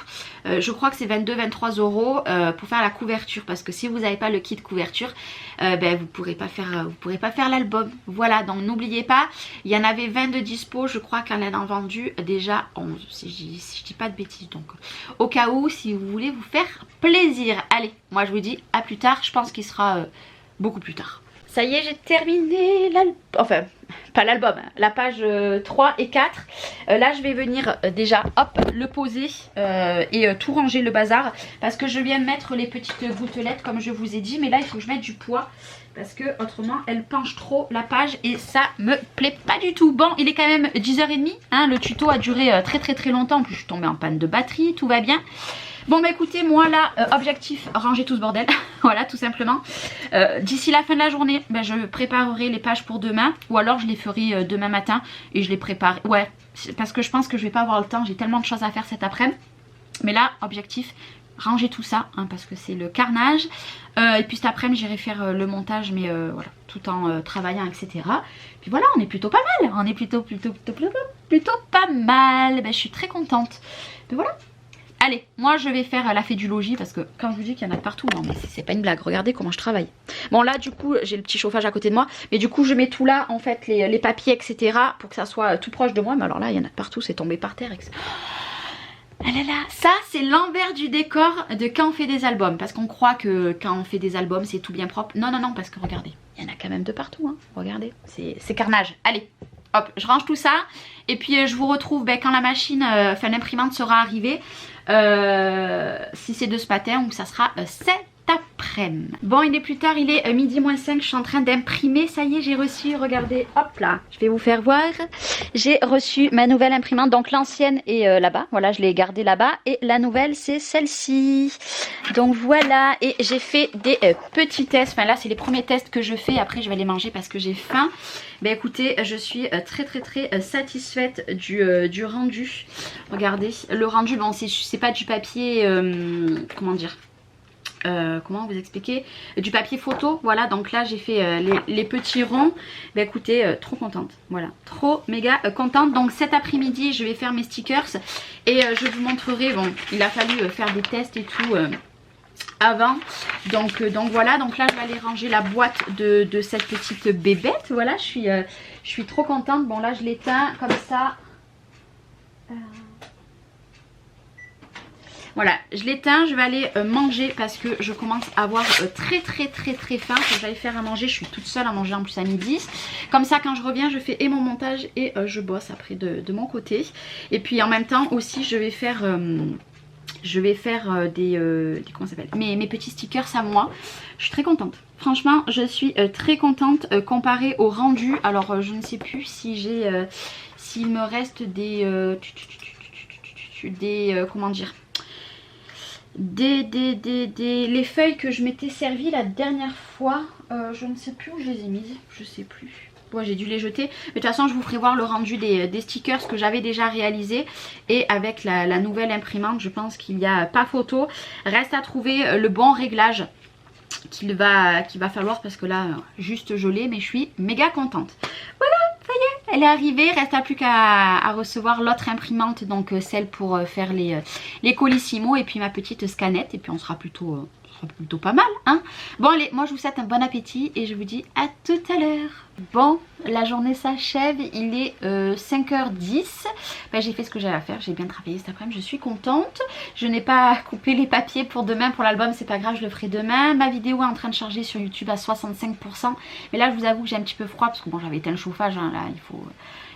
Je crois que c'est 22-23 € pour faire la couverture, parce que si vous n'avez pas le kit couverture, vous pourrez pas faire l'album. Voilà, donc n'oubliez pas, il y en avait 20 de dispo, je crois qu'elle en a vendu déjà 11 si je dis pas de bêtises, donc au cas où, si vous voulez vous faire plaisir. Allez, moi je vous dis à plus tard, je pense qu'il sera beaucoup plus tard. Ça y est, j'ai terminé l'album, enfin pas l'album, la page 3 et 4. Là je vais venir déjà hop le poser et tout ranger le bazar, parce que je viens de mettre les petites gouttelettes comme je vous ai dit, mais là il faut que je mette du poids parce que autrement elle penche trop la page et ça me plaît pas du tout. Bon, il est quand même 10h30, hein, le tuto a duré très longtemps, en plus je suis tombée en panne de batterie, tout va bien. Bon bah écoutez, moi là, objectif, ranger tout ce bordel, voilà tout simplement. D'ici la fin de la journée, je préparerai les pages pour demain, ou alors je les ferai demain matin et je les prépare. Ouais, parce que je pense que je vais pas avoir le temps, j'ai tellement de choses à faire cet après-midi. Mais là, objectif, ranger tout ça, hein, parce que c'est le carnage. Et puis cet après-midi, j'irai faire le montage, mais voilà, tout en travaillant, etc. Puis voilà, on est plutôt pas mal, on est plutôt pas mal. Je suis très contente. Mais voilà. Allez, moi je vais faire la fée du logis, parce que quand je vous dis qu'il y en a partout, non mais c'est pas une blague, regardez comment je travaille. Bon là du coup j'ai le petit chauffage à côté de moi, mais du coup je mets tout là en fait, les papiers etc, pour que ça soit tout proche de moi. Mais alors là il y en a partout, c'est tombé par terre, etc. Ah là là, ça c'est l'envers du décor de quand on fait des albums, parce qu'on croit que quand on fait des albums c'est tout bien propre. Non, parce que regardez, il y en a quand même de partout, hein. Regardez, c'est carnage. Allez, hop, je range tout ça, et puis je vous retrouve quand la machine, enfin l'imprimante sera arrivée. Si c'est de ce matin, ou ça sera cet après-midi. Bon, il est plus tard, il est 12h moins 5, je suis en train d'imprimer. Ça y est, j'ai reçu, regardez, hop là, je vais vous faire voir. J'ai reçu ma nouvelle imprimante, donc l'ancienne est là-bas, voilà, je l'ai gardée là-bas, et la nouvelle c'est celle-ci. Donc voilà, et j'ai fait des petits tests, enfin là c'est les premiers tests que je fais, après je vais les manger parce que j'ai faim. Écoutez, je suis très satisfaite du rendu. Regardez, le rendu, bon c'est pas du papier, comment dire, comment vous expliquer, du papier photo, voilà. Donc là j'ai fait les petits ronds. Écoutez, trop contente, voilà, trop méga contente. Donc cet après-midi je vais faire mes stickers et je vous montrerai. Bon, il a fallu faire des tests et tout avant, donc voilà. Donc là je vais aller ranger la boîte de cette petite bébête. Voilà, je suis trop contente. Bon là je l'éteins comme ça. Voilà, je l'éteins, je vais aller manger parce que je commence à avoir très faim. Faut que j'aille faire à manger, je suis toute seule à manger en plus à midi. Comme ça quand je reviens, je fais et mon montage et je bosse après de mon côté. Et puis en même temps aussi je vais faire des comment ça s'appelle, mes petits stickers à moi. Je suis très contente. Franchement, je suis très contente comparé au rendu. Alors je ne sais plus si j'ai s'il me reste des comment dire, les feuilles que je m'étais servi la dernière fois. Je ne sais plus où je les ai mises, je sais plus. Bon, j'ai dû les jeter, mais de toute façon je vous ferai voir le rendu des stickers que j'avais déjà réalisé. Et avec la nouvelle imprimante, je pense qu'il n'y a pas photo. Reste à trouver le bon réglage qu'il va falloir, parce que là juste je l'ai, mais je suis méga contente. Voilà, ça y est, elle est arrivée. Reste plus qu'à recevoir l'autre imprimante, donc celle pour faire les colissimo, et puis ma petite scannette, et puis on sera plutôt pas mal, hein. Bon allez, moi je vous souhaite un bon appétit et je vous dis à tout à l'heure. Bon, la journée s'achève, il est 5h10. J'ai fait ce que j'avais à faire, j'ai bien travaillé cet après-midi, je suis contente. Je n'ai pas coupé les papiers pour demain pour l'album, c'est pas grave, je le ferai demain. Ma vidéo est en train de charger sur YouTube à 65%. Mais là je vous avoue que j'ai un petit peu froid, parce que bon, j'avais éteint le chauffage, hein, là il faut...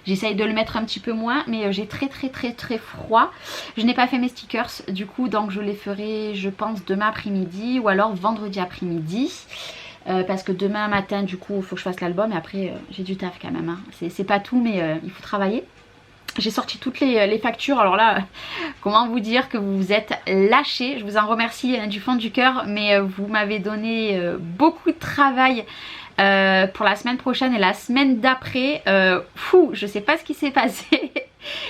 J'essaye de le mettre un petit peu moins, mais j'ai très froid. Je n'ai pas fait mes stickers du coup, donc je les ferai je pense demain après-midi ou alors vendredi après-midi. Parce que demain matin du coup il faut que je fasse l'album, et après j'ai du taf quand même, hein. C'est pas tout, mais il faut travailler. J'ai sorti toutes les factures, alors là comment vous dire que vous vous êtes lâchés. Je vous en remercie du fond du cœur, mais vous m'avez donné beaucoup de travail pour la semaine prochaine et la semaine d'après. Je sais pas ce qui s'est passé.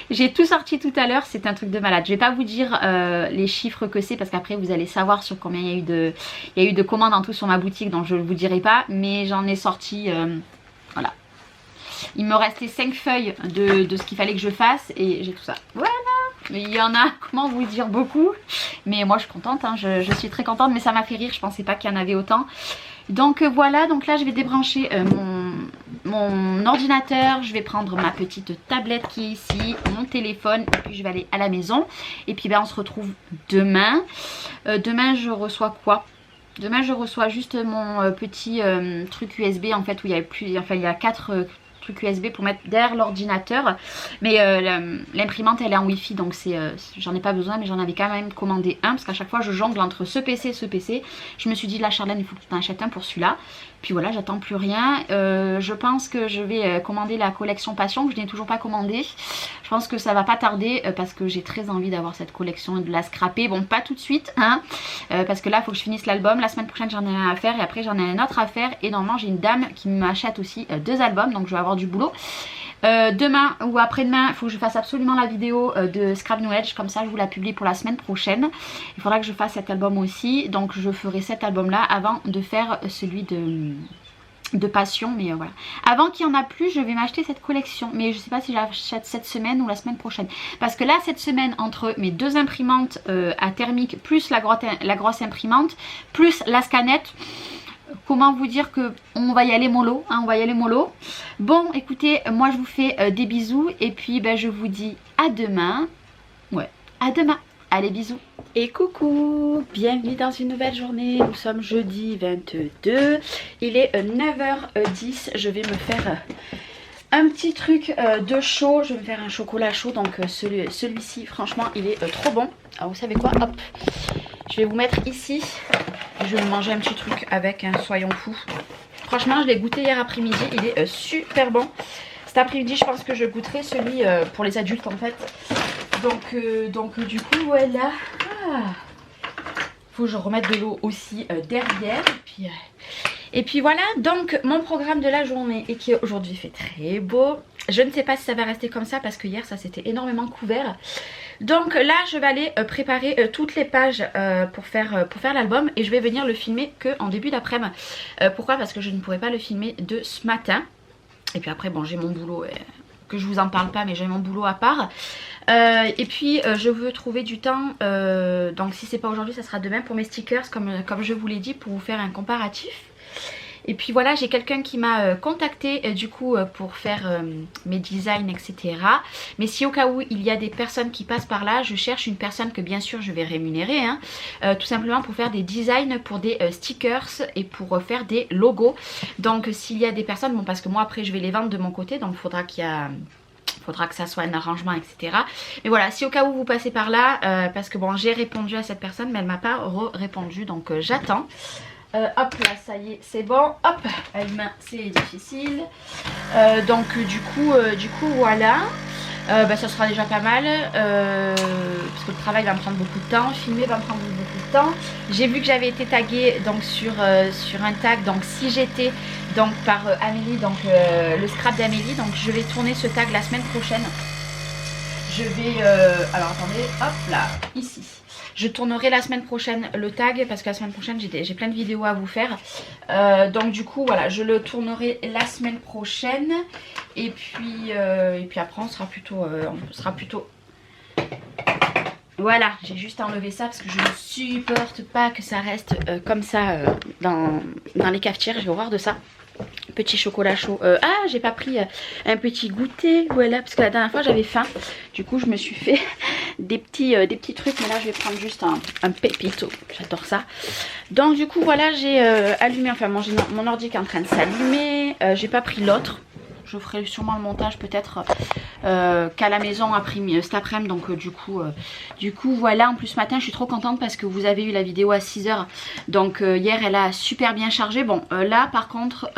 J'ai tout sorti tout à l'heure, c'est un truc de malade. Je vais pas vous dire les chiffres que c'est, parce qu'après vous allez savoir sur combien il y a eu de commandes en tout sur ma boutique, donc je ne vous dirai pas, mais j'en ai sorti Voilà. Il me restait 5 feuilles de ce qu'il fallait que je fasse et j'ai tout ça. Voilà. Mais il y en a, comment vous dire, beaucoup. Mais moi je suis contente, hein. Je suis très contente, mais ça m'a fait rire. Je pensais pas qu'il y en avait autant. Donc voilà, donc là je vais débrancher mon ordinateur. Je vais prendre ma petite tablette qui est ici, mon téléphone, et puis je vais aller à la maison. Et puis ben, on se retrouve demain. Demain je reçois quoi? Demain je reçois juste mon petit truc USB en fait, où il y a plus, enfin il y a 4 trucs USB pour mettre derrière l'ordinateur, mais l'imprimante elle est en wifi, donc j'en ai pas besoin, mais j'en avais quand même commandé un parce qu'à chaque fois je jongle entre ce PC et ce PC. Je me suis dit, là Charlène, il faut que tu t'en achètes un pour celui-là. Puis voilà, j'attends plus rien. Je pense que je vais commander la collection Passion que je n'ai toujours pas commandée. Je pense que ça va pas tarder parce que j'ai très envie d'avoir cette collection et de la scraper. Bon, pas tout de suite, hein, parce que là il faut que je finisse l'album. La semaine prochaine j'en ai un à faire et après j'en ai un autre à faire. Et normalement j'ai une dame qui m'achète aussi 2 albums, donc je vais avoir du boulot. Demain ou après-demain, il faut que je fasse absolument la vidéo de Scrap New Edge, comme ça je vous la publie pour la semaine prochaine. Il faudra que je fasse cet album aussi, donc je ferai cet album là avant de faire celui de Passion, mais voilà. Avant qu'il n'y en a plus, je vais m'acheter cette collection, mais je sais pas si j'achète cette semaine ou la semaine prochaine, parce que là cette semaine, entre mes 2 imprimantes à thermique, plus la grosse imprimante, plus la scanette, comment vous dire que on va y aller mollo, hein, on va y aller mollo. Bon, écoutez, moi je vous fais des bisous et puis ben, je vous dis à demain. Ouais, à demain. Allez, bisous. Et coucou, bienvenue dans une nouvelle journée. Nous sommes jeudi 22. Il est 9h10. Je vais me faire un petit truc de chaud. Je vais me faire un chocolat chaud. Donc celui-ci, franchement, il est trop bon. Alors vous savez quoi? Hop, je vais vous mettre ici. Je vais me manger un petit truc avec, hein, soyons fous. Franchement, je l'ai goûté hier après-midi. Il est super bon. Cet après-midi, je pense que je goûterai celui pour les adultes en fait. Donc du coup, voilà. Faut que je remette de l'eau aussi derrière. Et puis voilà, donc mon programme de la journée et qui aujourd'hui fait très beau. Je ne sais pas si ça va rester comme ça parce que hier ça s'était énormément couvert. Donc là je vais aller préparer toutes les pages pour faire l'album et je vais venir le filmer qu'en début d'après-midi. Pourquoi? Parce que je ne pourrais pas le filmer de ce matin. Et puis après bon, j'ai mon boulot que je vous en parle pas, mais j'ai mon boulot à part. Et puis je veux trouver du temps, donc si c'est pas aujourd'hui ça sera demain pour mes stickers comme je vous l'ai dit, pour vous faire un comparatif. Et puis voilà, j'ai quelqu'un qui m'a contacté du coup pour faire mes designs, etc. Mais si au cas où il y a des personnes qui passent par là, je cherche une personne que bien sûr je vais rémunérer, hein, tout simplement pour faire des designs pour des stickers et pour faire des logos. Donc s'il y a des personnes, bon parce que moi après je vais les vendre de mon côté, donc faudra que ça soit un arrangement, etc. Mais voilà, si au cas où vous passez par là, parce que bon j'ai répondu à cette personne mais elle m'a pas répondu, donc j'attends. Hop là, ça y est, c'est bon. Hop, à une main c'est difficile. Donc du coup voilà. Ça sera déjà pas mal parce que le travail va me prendre beaucoup de temps, filmer va me prendre beaucoup de temps. J'ai vu que j'avais été taguée donc sur un tag, donc si j'étais donc par Amélie, donc le scrap d'Amélie, donc je vais tourner ce tag la semaine prochaine. Je vais alors attendez, hop là, ici. Je tournerai la semaine prochaine le tag parce que la semaine prochaine j'ai plein de vidéos à vous faire. Donc du coup voilà, je le tournerai la semaine prochaine. Et puis après on sera plutôt... Voilà, j'ai juste enlevé ça parce que je ne supporte pas que ça reste comme ça dans les cafetières. J'ai horreur de ça. Petit chocolat chaud. Ah, j'ai pas pris un petit goûter. Voilà, parce que la dernière fois j'avais faim. Du coup, je me suis fait des petits trucs. Mais là, je vais prendre juste un pépito. J'adore ça. Donc, du coup, voilà, j'ai allumé. Enfin, mon ordi qui est en train de s'allumer. J'ai pas pris l'autre. Je ferai sûrement le montage peut-être qu'à la maison cet après-midi. Donc du coup voilà. En plus ce matin je suis trop contente parce que vous avez eu la vidéo à 6 h. Donc hier elle a super bien chargé. Bon là par contre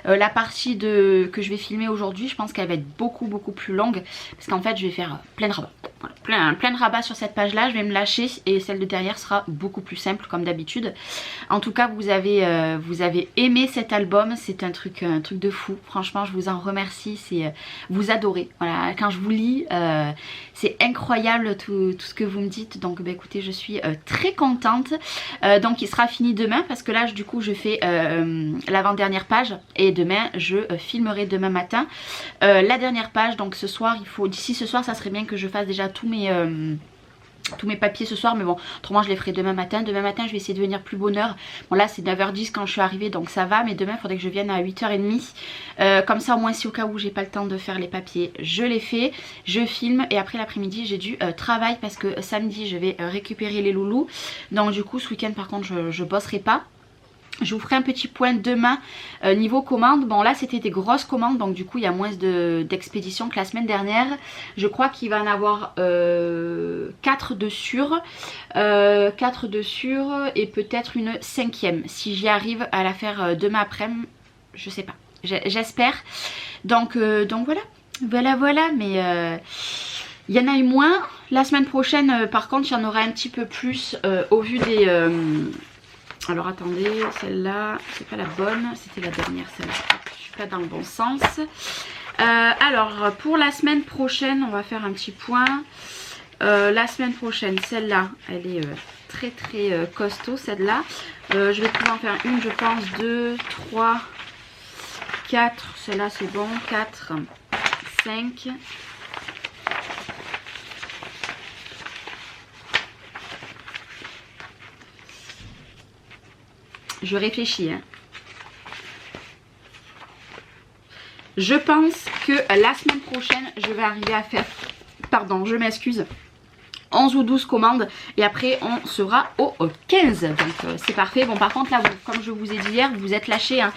la partie que je vais filmer aujourd'hui, je pense qu'elle va être beaucoup plus longue. Parce qu'en fait je vais faire plein de robes. voilà, plein de rabats sur cette page là, je vais me lâcher et celle de derrière sera beaucoup plus simple comme d'habitude. En tout cas vous avez aimé cet album, c'est un truc de fou, franchement je vous en remercie, vous adorez, voilà, quand je vous lis c'est incroyable tout ce que vous me dites, donc bah, écoutez je suis très contente. Donc il sera fini demain parce que là du coup je fais l'avant-dernière page et demain je filmerai demain matin la dernière page, donc ce soir d'ici ce soir ça serait bien que je fasse déjà tous mes papiers ce soir, mais bon autrement je les ferai demain matin. Demain matin je vais essayer de venir plus bonne heure. Bon là c'est 9h10 quand je suis arrivée donc ça va, mais demain il faudrait que je vienne à 8h30 comme ça au moins si au cas où j'ai pas le temps de faire les papiers je les fais, je filme et après l'après-midi j'ai du travail parce que samedi je vais récupérer les loulous, donc du coup ce week-end par contre je bosserai pas. Je vous ferai un petit point demain niveau commande. Bon là c'était des grosses commandes donc du coup il y a moins d'expéditions que la semaine dernière. Je crois qu'il va en avoir 4 de sûr. 4 de sûr et peut-être une 5e. Si j'y arrive à la faire demain après-midi, je sais pas. J'espère. Donc voilà. Mais il y en a eu moins. La semaine prochaine par contre il y en aura un petit peu plus au vu des... Alors attendez, celle-là, c'est pas la bonne, c'était la dernière celle-là, je suis pas dans le bon sens. Alors pour la semaine prochaine, on va faire un petit point. La semaine prochaine, celle-là, elle est très costaud, celle-là. Je vais pouvoir en faire une, je pense, 2, 3, 4, celle-là c'est bon, 4, 5... Je réfléchis. Hein. Je pense que la semaine prochaine, je vais arriver à faire... Pardon, je m'excuse. 11 ou 12 commandes et après on sera au 15, donc c'est parfait. Bon par contre là comme je vous ai dit hier vous êtes lâchés hein.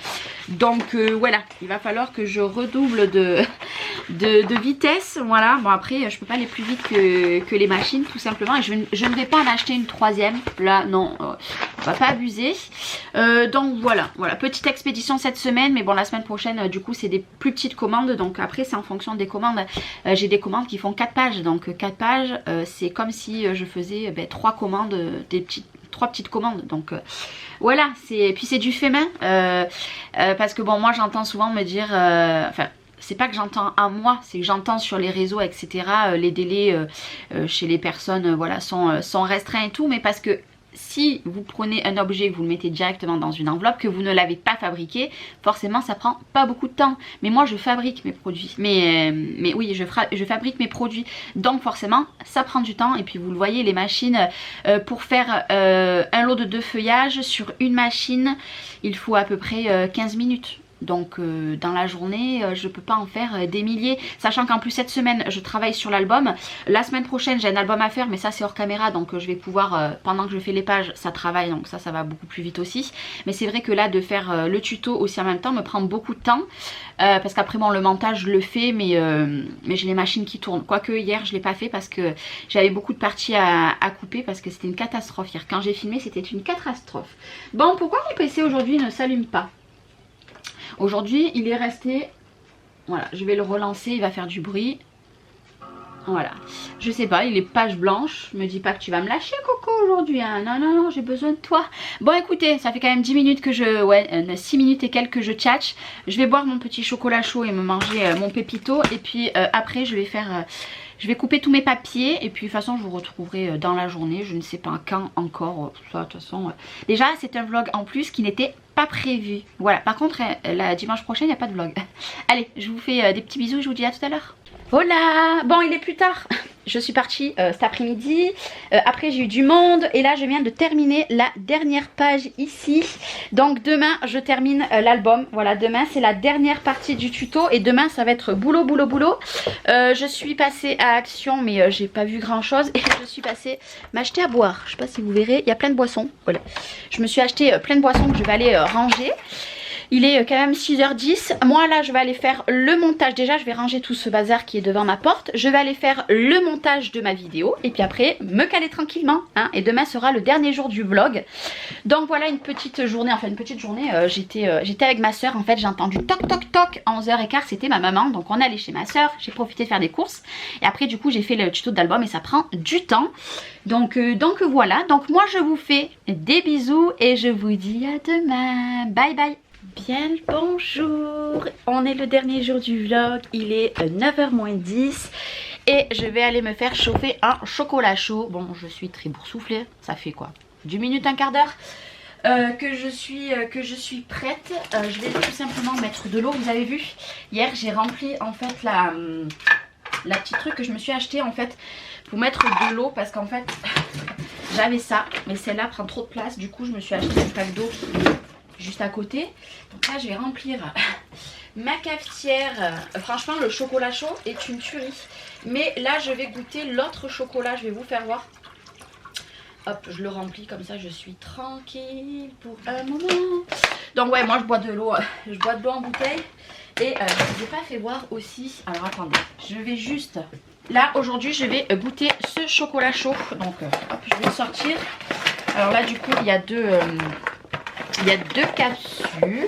Donc voilà il va falloir que je redouble de vitesse, voilà. Bon après je peux pas aller plus vite que les machines tout simplement et je ne vais pas en acheter une 3e là, non, on va pas abuser. Donc voilà, petite expédition cette semaine, mais bon la semaine prochaine du coup c'est des plus petites commandes, donc après c'est en fonction des commandes. J'ai des commandes qui font 4 pages, donc 4 pages c'est comme si je faisais 3 commandes, 3 petites commandes, donc voilà. Puis c'est du fait main parce que bon moi j'entends souvent me dire enfin c'est pas que j'entends à moi, c'est que j'entends sur les réseaux etc les délais chez les personnes voilà sont restreints et tout, mais parce que si vous prenez un objet, que vous le mettez directement dans une enveloppe, que vous ne l'avez pas fabriqué, forcément ça prend pas beaucoup de temps. Mais moi je fabrique mes produits. Mais oui, je fabrique mes produits. Donc forcément ça prend du temps. Et puis vous le voyez, les machines, pour faire un lot de 2 feuillages sur une machine, il faut à peu près 15 minutes. Donc dans la journée je peux pas en faire des milliers, sachant qu'en plus cette semaine je travaille sur l'album. La semaine prochaine j'ai un album à faire, mais ça c'est hors caméra, donc je vais pouvoir pendant que je fais les pages ça travaille, donc ça va beaucoup plus vite aussi. Mais c'est vrai que là de faire le tuto aussi en même temps me prend beaucoup de temps parce qu'après bon le montage je le fais, mais j'ai les machines qui tournent. Quoique hier je l'ai pas fait parce que j'avais beaucoup de parties à couper, parce que c'était une catastrophe hier quand j'ai filmé, c'était une catastrophe. Bon, pourquoi mon PC aujourd'hui ne s'allume pas? Aujourd'hui il est resté, voilà, je vais le relancer, il va faire du bruit. Voilà, je sais pas, il est page blanche. Me dis pas que tu vas me lâcher Coco aujourd'hui hein. Non, j'ai besoin de toi. Bon écoutez, ça fait quand même 10 minutes que 6 minutes et quelques que je tchatche. Je vais boire mon petit chocolat chaud et me manger mon pépito. Et puis après je vais couper tous mes papiers. Et puis de toute façon je vous retrouverai dans la journée. Je ne sais pas quand encore. Ça, de toute façon, déjà c'est un vlog en plus qui n'était pas prévu. Voilà, par contre la dimanche prochain il n'y a pas de vlog. Allez, je vous fais des petits bisous et je vous dis à tout à l'heure. Voilà, bon il est plus tard, je suis partie cet après-midi, après j'ai eu du monde et là je viens de terminer la dernière page ici. Donc demain je termine l'album, voilà, demain c'est la dernière partie du tuto et demain ça va être boulot. Je suis passée à Action mais j'ai pas vu grand chose et je suis passée m'acheter à boire, je sais pas si vous verrez, il y a plein de boissons, voilà. Je me suis acheté plein de boissons que je vais aller ranger. Il est quand même 6h10. Moi là je vais aller faire le montage. Déjà je vais ranger tout ce bazar qui est devant ma porte. Je vais aller faire le montage de ma vidéo. Et puis après me caler tranquillement. Hein. Et demain sera le dernier jour du vlog. Donc voilà une petite journée. Enfin une petite journée. J'étais avec ma soeur. En fait j'ai entendu toc toc toc à 11h15. C'était ma maman. Donc on est allé chez ma soeur. J'ai profité de faire des courses. Et après du coup j'ai fait le tuto d'album. Et ça prend du temps. Donc voilà. Donc moi je vous fais des bisous. Et je vous dis à demain. Bye bye. Bien le bonjour, on est le dernier jour du vlog, il est 9h moins 10 et je vais aller me faire chauffer un chocolat chaud. Bon, je suis très boursouflée, ça fait quoi 10 minutes, un quart d'heure que je suis prête. Je vais tout simplement mettre de l'eau. Vous avez vu, hier j'ai rempli en fait la petite truc que je me suis acheté en fait pour mettre de l'eau parce qu'en fait j'avais ça, mais celle-là prend trop de place. Du coup je me suis acheté un pack d'eau juste à côté. Donc là je vais remplir ma cafetière. Franchement le chocolat chaud est une tuerie. Mais là je vais goûter l'autre chocolat. Je vais vous faire voir. Hop, je le remplis comme ça, je suis tranquille pour un moment. Donc ouais, moi je bois de l'eau. Je bois de l'eau en bouteille. Et je vous ai pas fait voir aussi. Alors attendez, je vais juste... Là aujourd'hui je vais goûter ce chocolat chaud. Donc hop, je vais le sortir. Alors là du coup il y a deux capsules.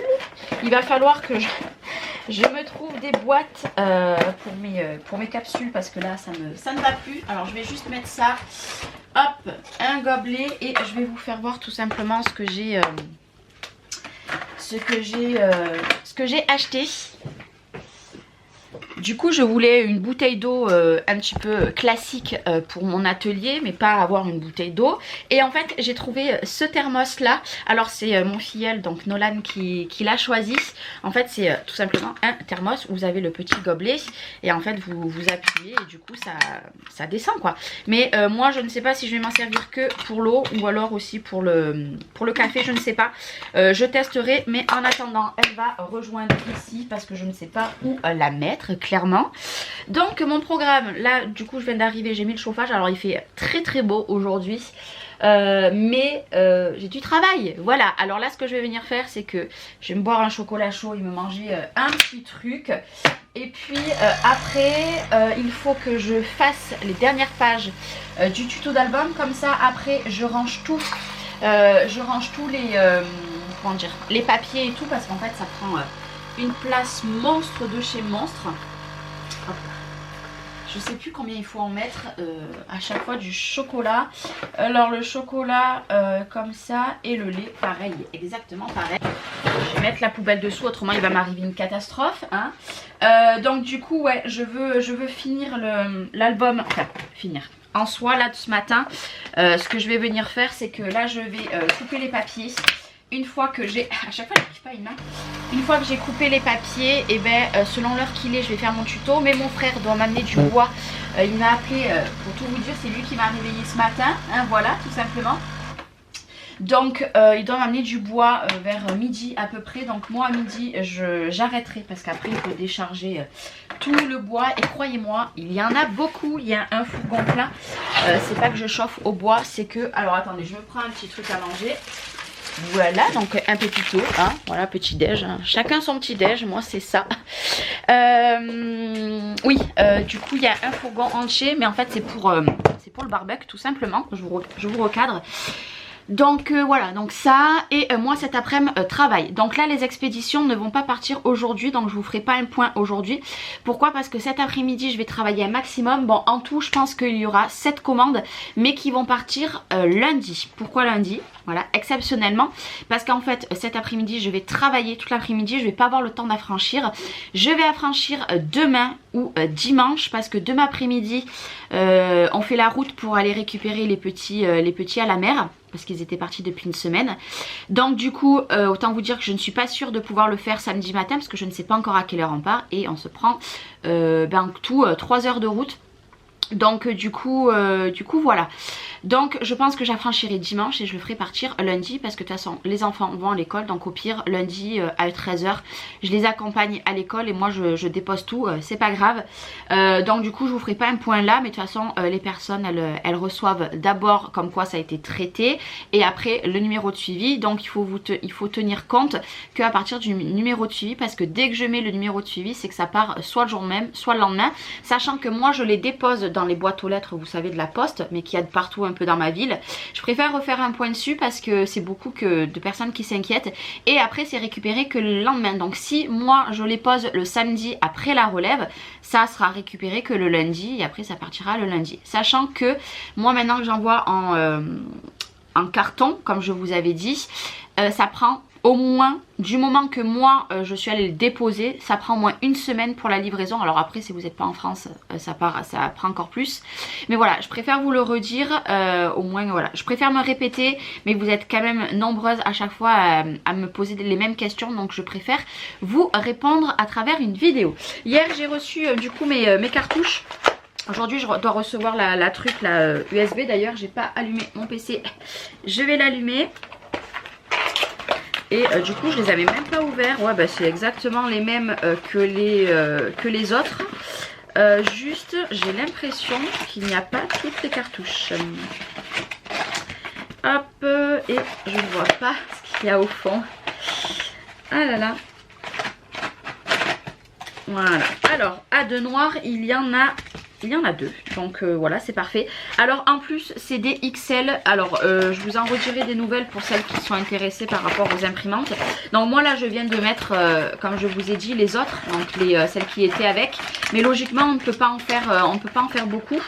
Il va falloir que je me trouve des boîtes pour mes capsules parce que là ça ne va plus. Alors je vais juste mettre ça. Hop, un gobelet et je vais vous faire voir tout simplement ce que j'ai acheté. Du coup je voulais une bouteille d'eau un petit peu classique pour mon atelier, mais pas avoir une bouteille d'eau. Et en fait j'ai trouvé ce thermos là. Alors c'est mon filleul, donc Nolan qui l'a choisi. En fait c'est tout simplement un thermos où vous avez le petit gobelet. Et en fait vous appuyez et du coup ça descend quoi. Mais moi je ne sais pas si je vais m'en servir que pour l'eau ou alors aussi pour le café, je ne sais pas. Je testerai, mais en attendant elle va rejoindre ici parce que je ne sais pas où la mettre clairement. Donc mon programme, là du coup je viens d'arriver, j'ai mis le chauffage. Alors il fait très très beau aujourd'hui, mais j'ai du travail. Voilà, alors là ce que je vais venir faire c'est que je vais me boire un chocolat chaud et me manger un petit truc. Et puis après il faut que je fasse les dernières pages du tuto d'album. Comme ça après je range tout. Je range tous les comment dire, les papiers et tout parce qu'en fait ça prend une place monstre de chez monstre. Hop. Je sais plus combien il faut en mettre à chaque fois du chocolat. Alors le chocolat comme ça et le lait pareil, exactement pareil. Je vais mettre la poubelle dessous, autrement il va m'arriver une catastrophe. Hein. Donc du coup ouais, je veux finir l'album, enfin finir. En soi là ce matin, ce que je vais venir faire c'est que là je vais couper les papiers. Une fois que j'ai, à chaque fois j'arrive pas une main. Une fois que j'ai coupé les papiers, et ben selon l'heure qu'il est je vais faire mon tuto. Mais mon frère doit m'amener du bois. Il m'a appelé pour tout vous dire, c'est lui qui m'a réveillé ce matin. Hein, voilà tout simplement. Donc il doit m'amener du bois vers midi à peu près. Donc moi à midi j'arrêterai parce qu'après il faut décharger tout le bois. Et croyez-moi il y en a beaucoup. Il y a un fourgon plein. C'est pas que je chauffe au bois, c'est que... Alors attendez, je me prends un petit truc à manger. Voilà, donc un petit pot, hein, voilà, petit déj, hein. Chacun son petit déj, moi c'est ça. Oui, du coup il y a un fourgon entier, mais en fait c'est pour le barbecue tout simplement. Je vous recadre. Donc voilà, donc ça et moi cet après-midi travail. Donc là les expéditions ne vont pas partir aujourd'hui, donc je vous ferai pas un point aujourd'hui. Pourquoi? Parce que cet après-midi je vais travailler un maximum. Bon en tout je pense qu'il y aura 7 commandes mais qui vont partir lundi. Pourquoi lundi? Voilà, exceptionnellement parce qu'en fait cet après-midi je vais travailler toute l'après-midi, je vais pas avoir le temps d'affranchir. Je vais affranchir demain ou dimanche parce que demain après-midi on fait la route pour aller récupérer les petits à la mer. Parce qu'ils étaient partis depuis une semaine. Donc du coup autant vous dire que je ne suis pas sûre de pouvoir le faire samedi matin. Parce que je ne sais pas encore à quelle heure on part. Et on se prend tout 3 heures de route. Donc du coup voilà. Donc je pense que j'affranchirai dimanche et je le ferai partir lundi parce que de toute façon les enfants vont à l'école, donc au pire lundi à 13 h je les accompagne à l'école et moi je dépose tout, c'est pas grave. Donc du coup je vous ferai pas un point là, mais de toute façon les personnes elles reçoivent d'abord comme quoi ça a été traité et après le numéro de suivi. Donc il faut tenir compte qu'à partir du numéro de suivi, parce que dès que je mets le numéro de suivi c'est que ça part soit le jour même soit le lendemain, sachant que moi je les dépose dans les boîtes aux lettres, vous savez, de la poste, mais qu'il y a de partout un peu dans ma ville. Je préfère refaire un point dessus parce que c'est beaucoup de personnes qui s'inquiètent, et après c'est récupéré que le lendemain. Donc si moi je les pose le samedi après la relève, ça sera récupéré que le lundi et après ça partira le lundi, sachant que moi maintenant que j'envoie en carton comme je vous avais dit, ça prend au moins, du moment que moi je suis allée le déposer, ça prend au moins une semaine pour la livraison. Alors après si vous n'êtes pas en France ça prend encore plus, mais voilà, je préfère vous le redire, au moins voilà, je préfère me répéter, mais vous êtes quand même nombreuses à chaque fois à me poser les mêmes questions, donc je préfère vous répondre à travers une vidéo. Hier j'ai reçu du coup mes cartouches. Aujourd'hui je dois recevoir la truc la USB. D'ailleurs j'ai pas allumé mon PC, je vais l'allumer. Et du coup je les avais même pas ouverts. Ouais bah c'est exactement les mêmes que les autres. Juste j'ai l'impression qu'il n'y a pas toutes les cartouches. Hop, et je ne vois pas ce qu'il y a au fond. Ah là là. Voilà. Alors à deux noirs il y en a deux, donc voilà, c'est parfait. Alors en plus c'est des XL. Alors je vous en redirai des nouvelles pour celles qui sont intéressées par rapport aux imprimantes. Donc moi là je viens de mettre comme je vous ai dit les autres, donc celles qui étaient avec, mais logiquement on ne peut pas en faire beaucoup.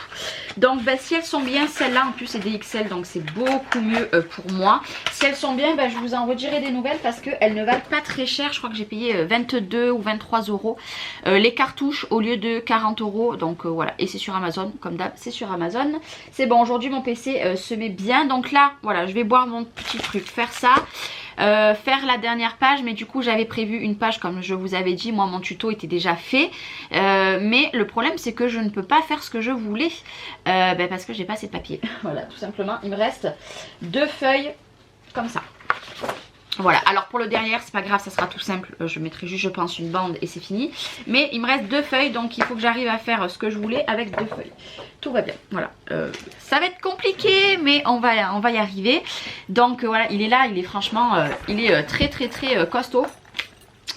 Donc bah, si elles sont bien, celles-là en plus c'est des XL, donc c'est beaucoup mieux pour moi. Si elles sont bien, bah, je vous en redirai des nouvelles parce qu'elles ne valent pas très cher. Je crois que j'ai payé 22 ou 23 euros les cartouches au lieu de 40 euros. Donc voilà, et c'est sur Amazon, comme d'hab, c'est sur Amazon. C'est bon, aujourd'hui mon PC se met bien. Donc là, voilà, je vais boire mon petit truc, faire ça. Faire la dernière page, mais du coup j'avais prévu une page comme je vous avais dit, moi mon tuto était déjà fait, mais le problème c'est que je ne peux pas faire ce que je voulais parce que j'ai pas assez de papier. Voilà, tout simplement, il me reste 2 feuilles comme ça. Voilà, alors pour le derrière c'est pas grave, ça sera tout simple, je mettrai juste je pense une bande et c'est fini. Mais il me reste 2 feuilles, donc il faut que j'arrive à faire ce que je voulais avec 2 feuilles. Tout va bien, voilà. Ça va être compliqué mais on va y arriver. Donc voilà, il est là, il est franchement, il est très costaud.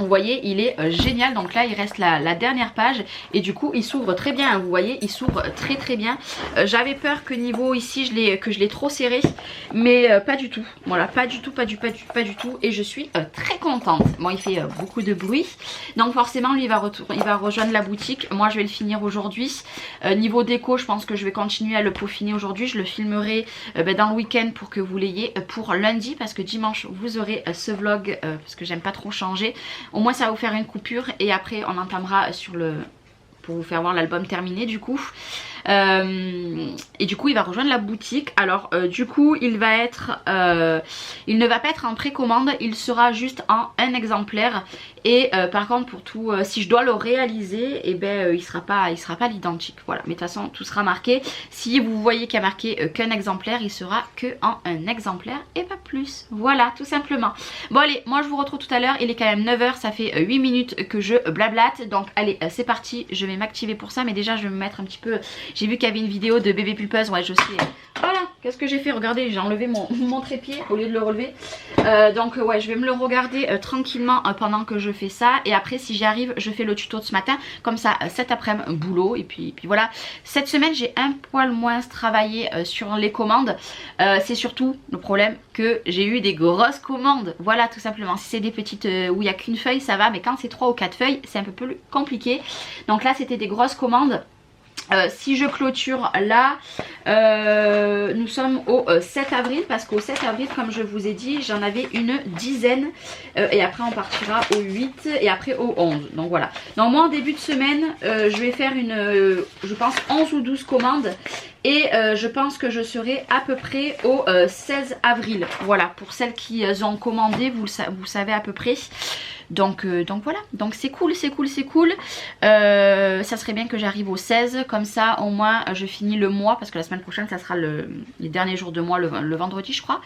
Vous voyez, il est génial. Donc là il reste la dernière page et du coup il s'ouvre très bien, hein. Vous voyez, il s'ouvre très bien. J'avais peur que niveau ici que je l'ai trop serré, mais pas du tout. Voilà, pas du tout. Et je suis très contente. Bon, il fait beaucoup de bruit, donc forcément lui il va rejoindre la boutique. Moi je vais le finir aujourd'hui. Niveau déco, je pense que je vais continuer à le peaufiner aujourd'hui. Je le filmerai dans le week-end pour que vous l'ayez pour lundi, parce que dimanche vous aurez ce vlog parce que j'aime pas trop changer. Au moins ça va vous faire une coupure et après on entamera pour vous faire voir l'album terminé du coup. Et du coup il va rejoindre la boutique. Alors du coup il ne va pas être en précommande, il sera juste en un exemplaire. Et par contre pour tout, si je dois le réaliser, et il sera pas l'identique. Voilà, mais de toute façon tout sera marqué. Si vous voyez qu'il y a marqué qu'un exemplaire, il sera que en un exemplaire et pas plus. Voilà, tout simplement. Bon allez, moi je vous retrouve tout à l'heure, il est quand même 9 h, ça fait 8 minutes que je blablate. Donc allez, c'est parti, je vais m'activer pour ça, mais déjà je vais me mettre un petit peu. J'ai vu qu'il y avait une vidéo de bébé pulpeuse, ouais je sais. Voilà, qu'est-ce que j'ai fait? Regardez, j'ai enlevé mon trépied au lieu de le relever. Donc ouais, je vais me le regarder tranquillement pendant que je fais ça. Et après si j'y arrive, je fais le tuto de ce matin. Comme ça, cet après-midi, boulot. Et puis voilà. Cette semaine, j'ai un poil moins travaillé sur les commandes. C'est surtout le problème que j'ai eu des grosses commandes. Voilà, tout simplement. Si c'est des petites où il n'y a qu'une feuille, ça va. Mais quand c'est 3 ou 4 feuilles, c'est un peu plus compliqué. Donc là, c'était des grosses commandes. Si je clôture là, nous sommes au 7 avril, parce qu'au 7 avril comme je vous ai dit j'en avais une dizaine et après on partira au 8 et après au 11. Donc voilà, donc moi en début de semaine je vais faire je pense 11 ou 12 commandes. Et je pense que je serai à peu près au 16 avril. Voilà, pour celles qui ont commandé, vous savez à peu près. Donc voilà, donc c'est cool, c'est cool, c'est cool. Ça serait bien que j'arrive au 16, comme ça au moins je finis le mois, parce que la semaine prochaine ça sera les derniers jours de mois, le vendredi je crois.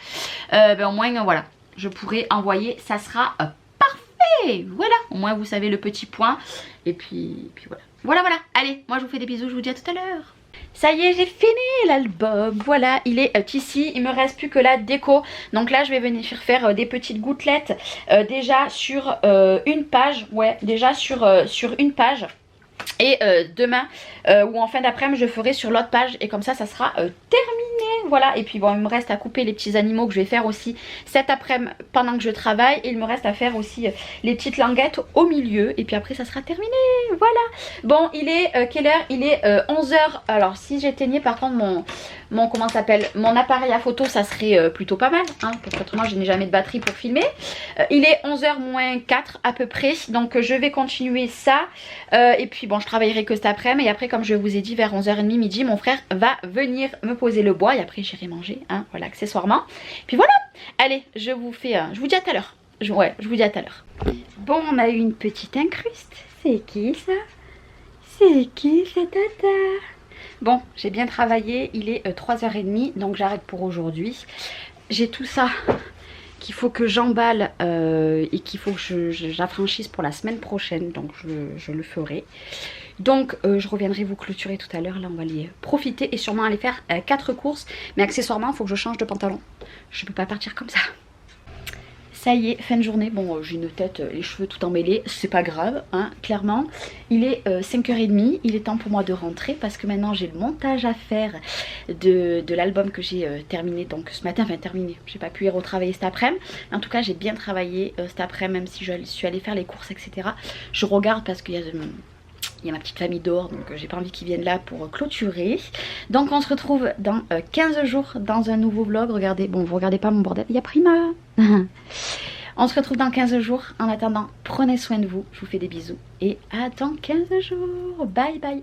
Au moins voilà, je pourrai envoyer, ça sera parfait. Voilà, au moins vous savez le petit point. Et puis voilà. Voilà, allez, moi je vous fais des bisous, je vous dis à tout à l'heure. Ça y est, j'ai fini l'album. Voilà, il est ici. Il me reste plus que la déco. Donc là, je vais venir faire des petites gouttelettes déjà sur une page. Ouais, déjà sur une page. Et demain ou en fin d'après-midi, je ferai sur l'autre page. Et comme ça sera terminé. Voilà, et puis bon, il me reste à couper les petits animaux que je vais faire aussi cet après-midi pendant que je travaille. Et il me reste à faire aussi les petites languettes au milieu. Et puis après, ça sera terminé. Voilà. Bon, il est quelle heure? Il est 11 h. Alors, si j'éteignais par contre comment ça s'appelle, mon appareil à photo, ça serait plutôt pas mal. Hein, parce qu'autrement, je n'ai jamais de batterie pour filmer. Il est 11 h moins 4 à peu près. Donc, je vais continuer ça. Et puis, bon, je travaillerai que cet après-midi. Et après, comme je vous ai dit, vers 11 h 30 midi, mon frère va venir me poser le bois. Et après, j'irai manger. Hein, voilà, accessoirement. Puis voilà. Allez, je vous dis à tout à l'heure. Ouais, je vous dis à tout à l'heure. Bon, on a eu une petite incruste. C'est qui ça? C'est qui cette tata? Bon, j'ai bien travaillé, il est 3 h 30, donc j'arrête pour aujourd'hui. J'ai tout ça qu'il faut que j'emballe et qu'il faut que j'affranchisse pour la semaine prochaine, donc je le ferai. Donc je reviendrai vous clôturer tout à l'heure, là on va aller profiter et sûrement aller faire 4 courses. Mais accessoirement, il faut que je change de pantalon, je peux pas partir comme ça. Ça y est, fin de journée. Bon, j'ai une tête, les cheveux tout emmêlés, c'est pas grave, hein, clairement. Il est 5 h 30, il est temps pour moi de rentrer parce que maintenant j'ai le montage à faire de l'album que j'ai terminé, donc ce matin, enfin terminé, j'ai pas pu y retravailler cet après-midi. En tout cas, j'ai bien travaillé cet après-midi, même si je suis allée faire les courses, etc. Je regarde parce qu'il y a ma petite famille dehors, donc j'ai pas envie qu'ils viennent là pour clôturer. Donc on se retrouve dans 15 jours dans un nouveau vlog. Regardez, bon vous regardez pas mon bordel, il y a Prima. On se retrouve dans 15 jours. En attendant, prenez soin de vous, je vous fais des bisous et à dans 15 jours. Bye bye.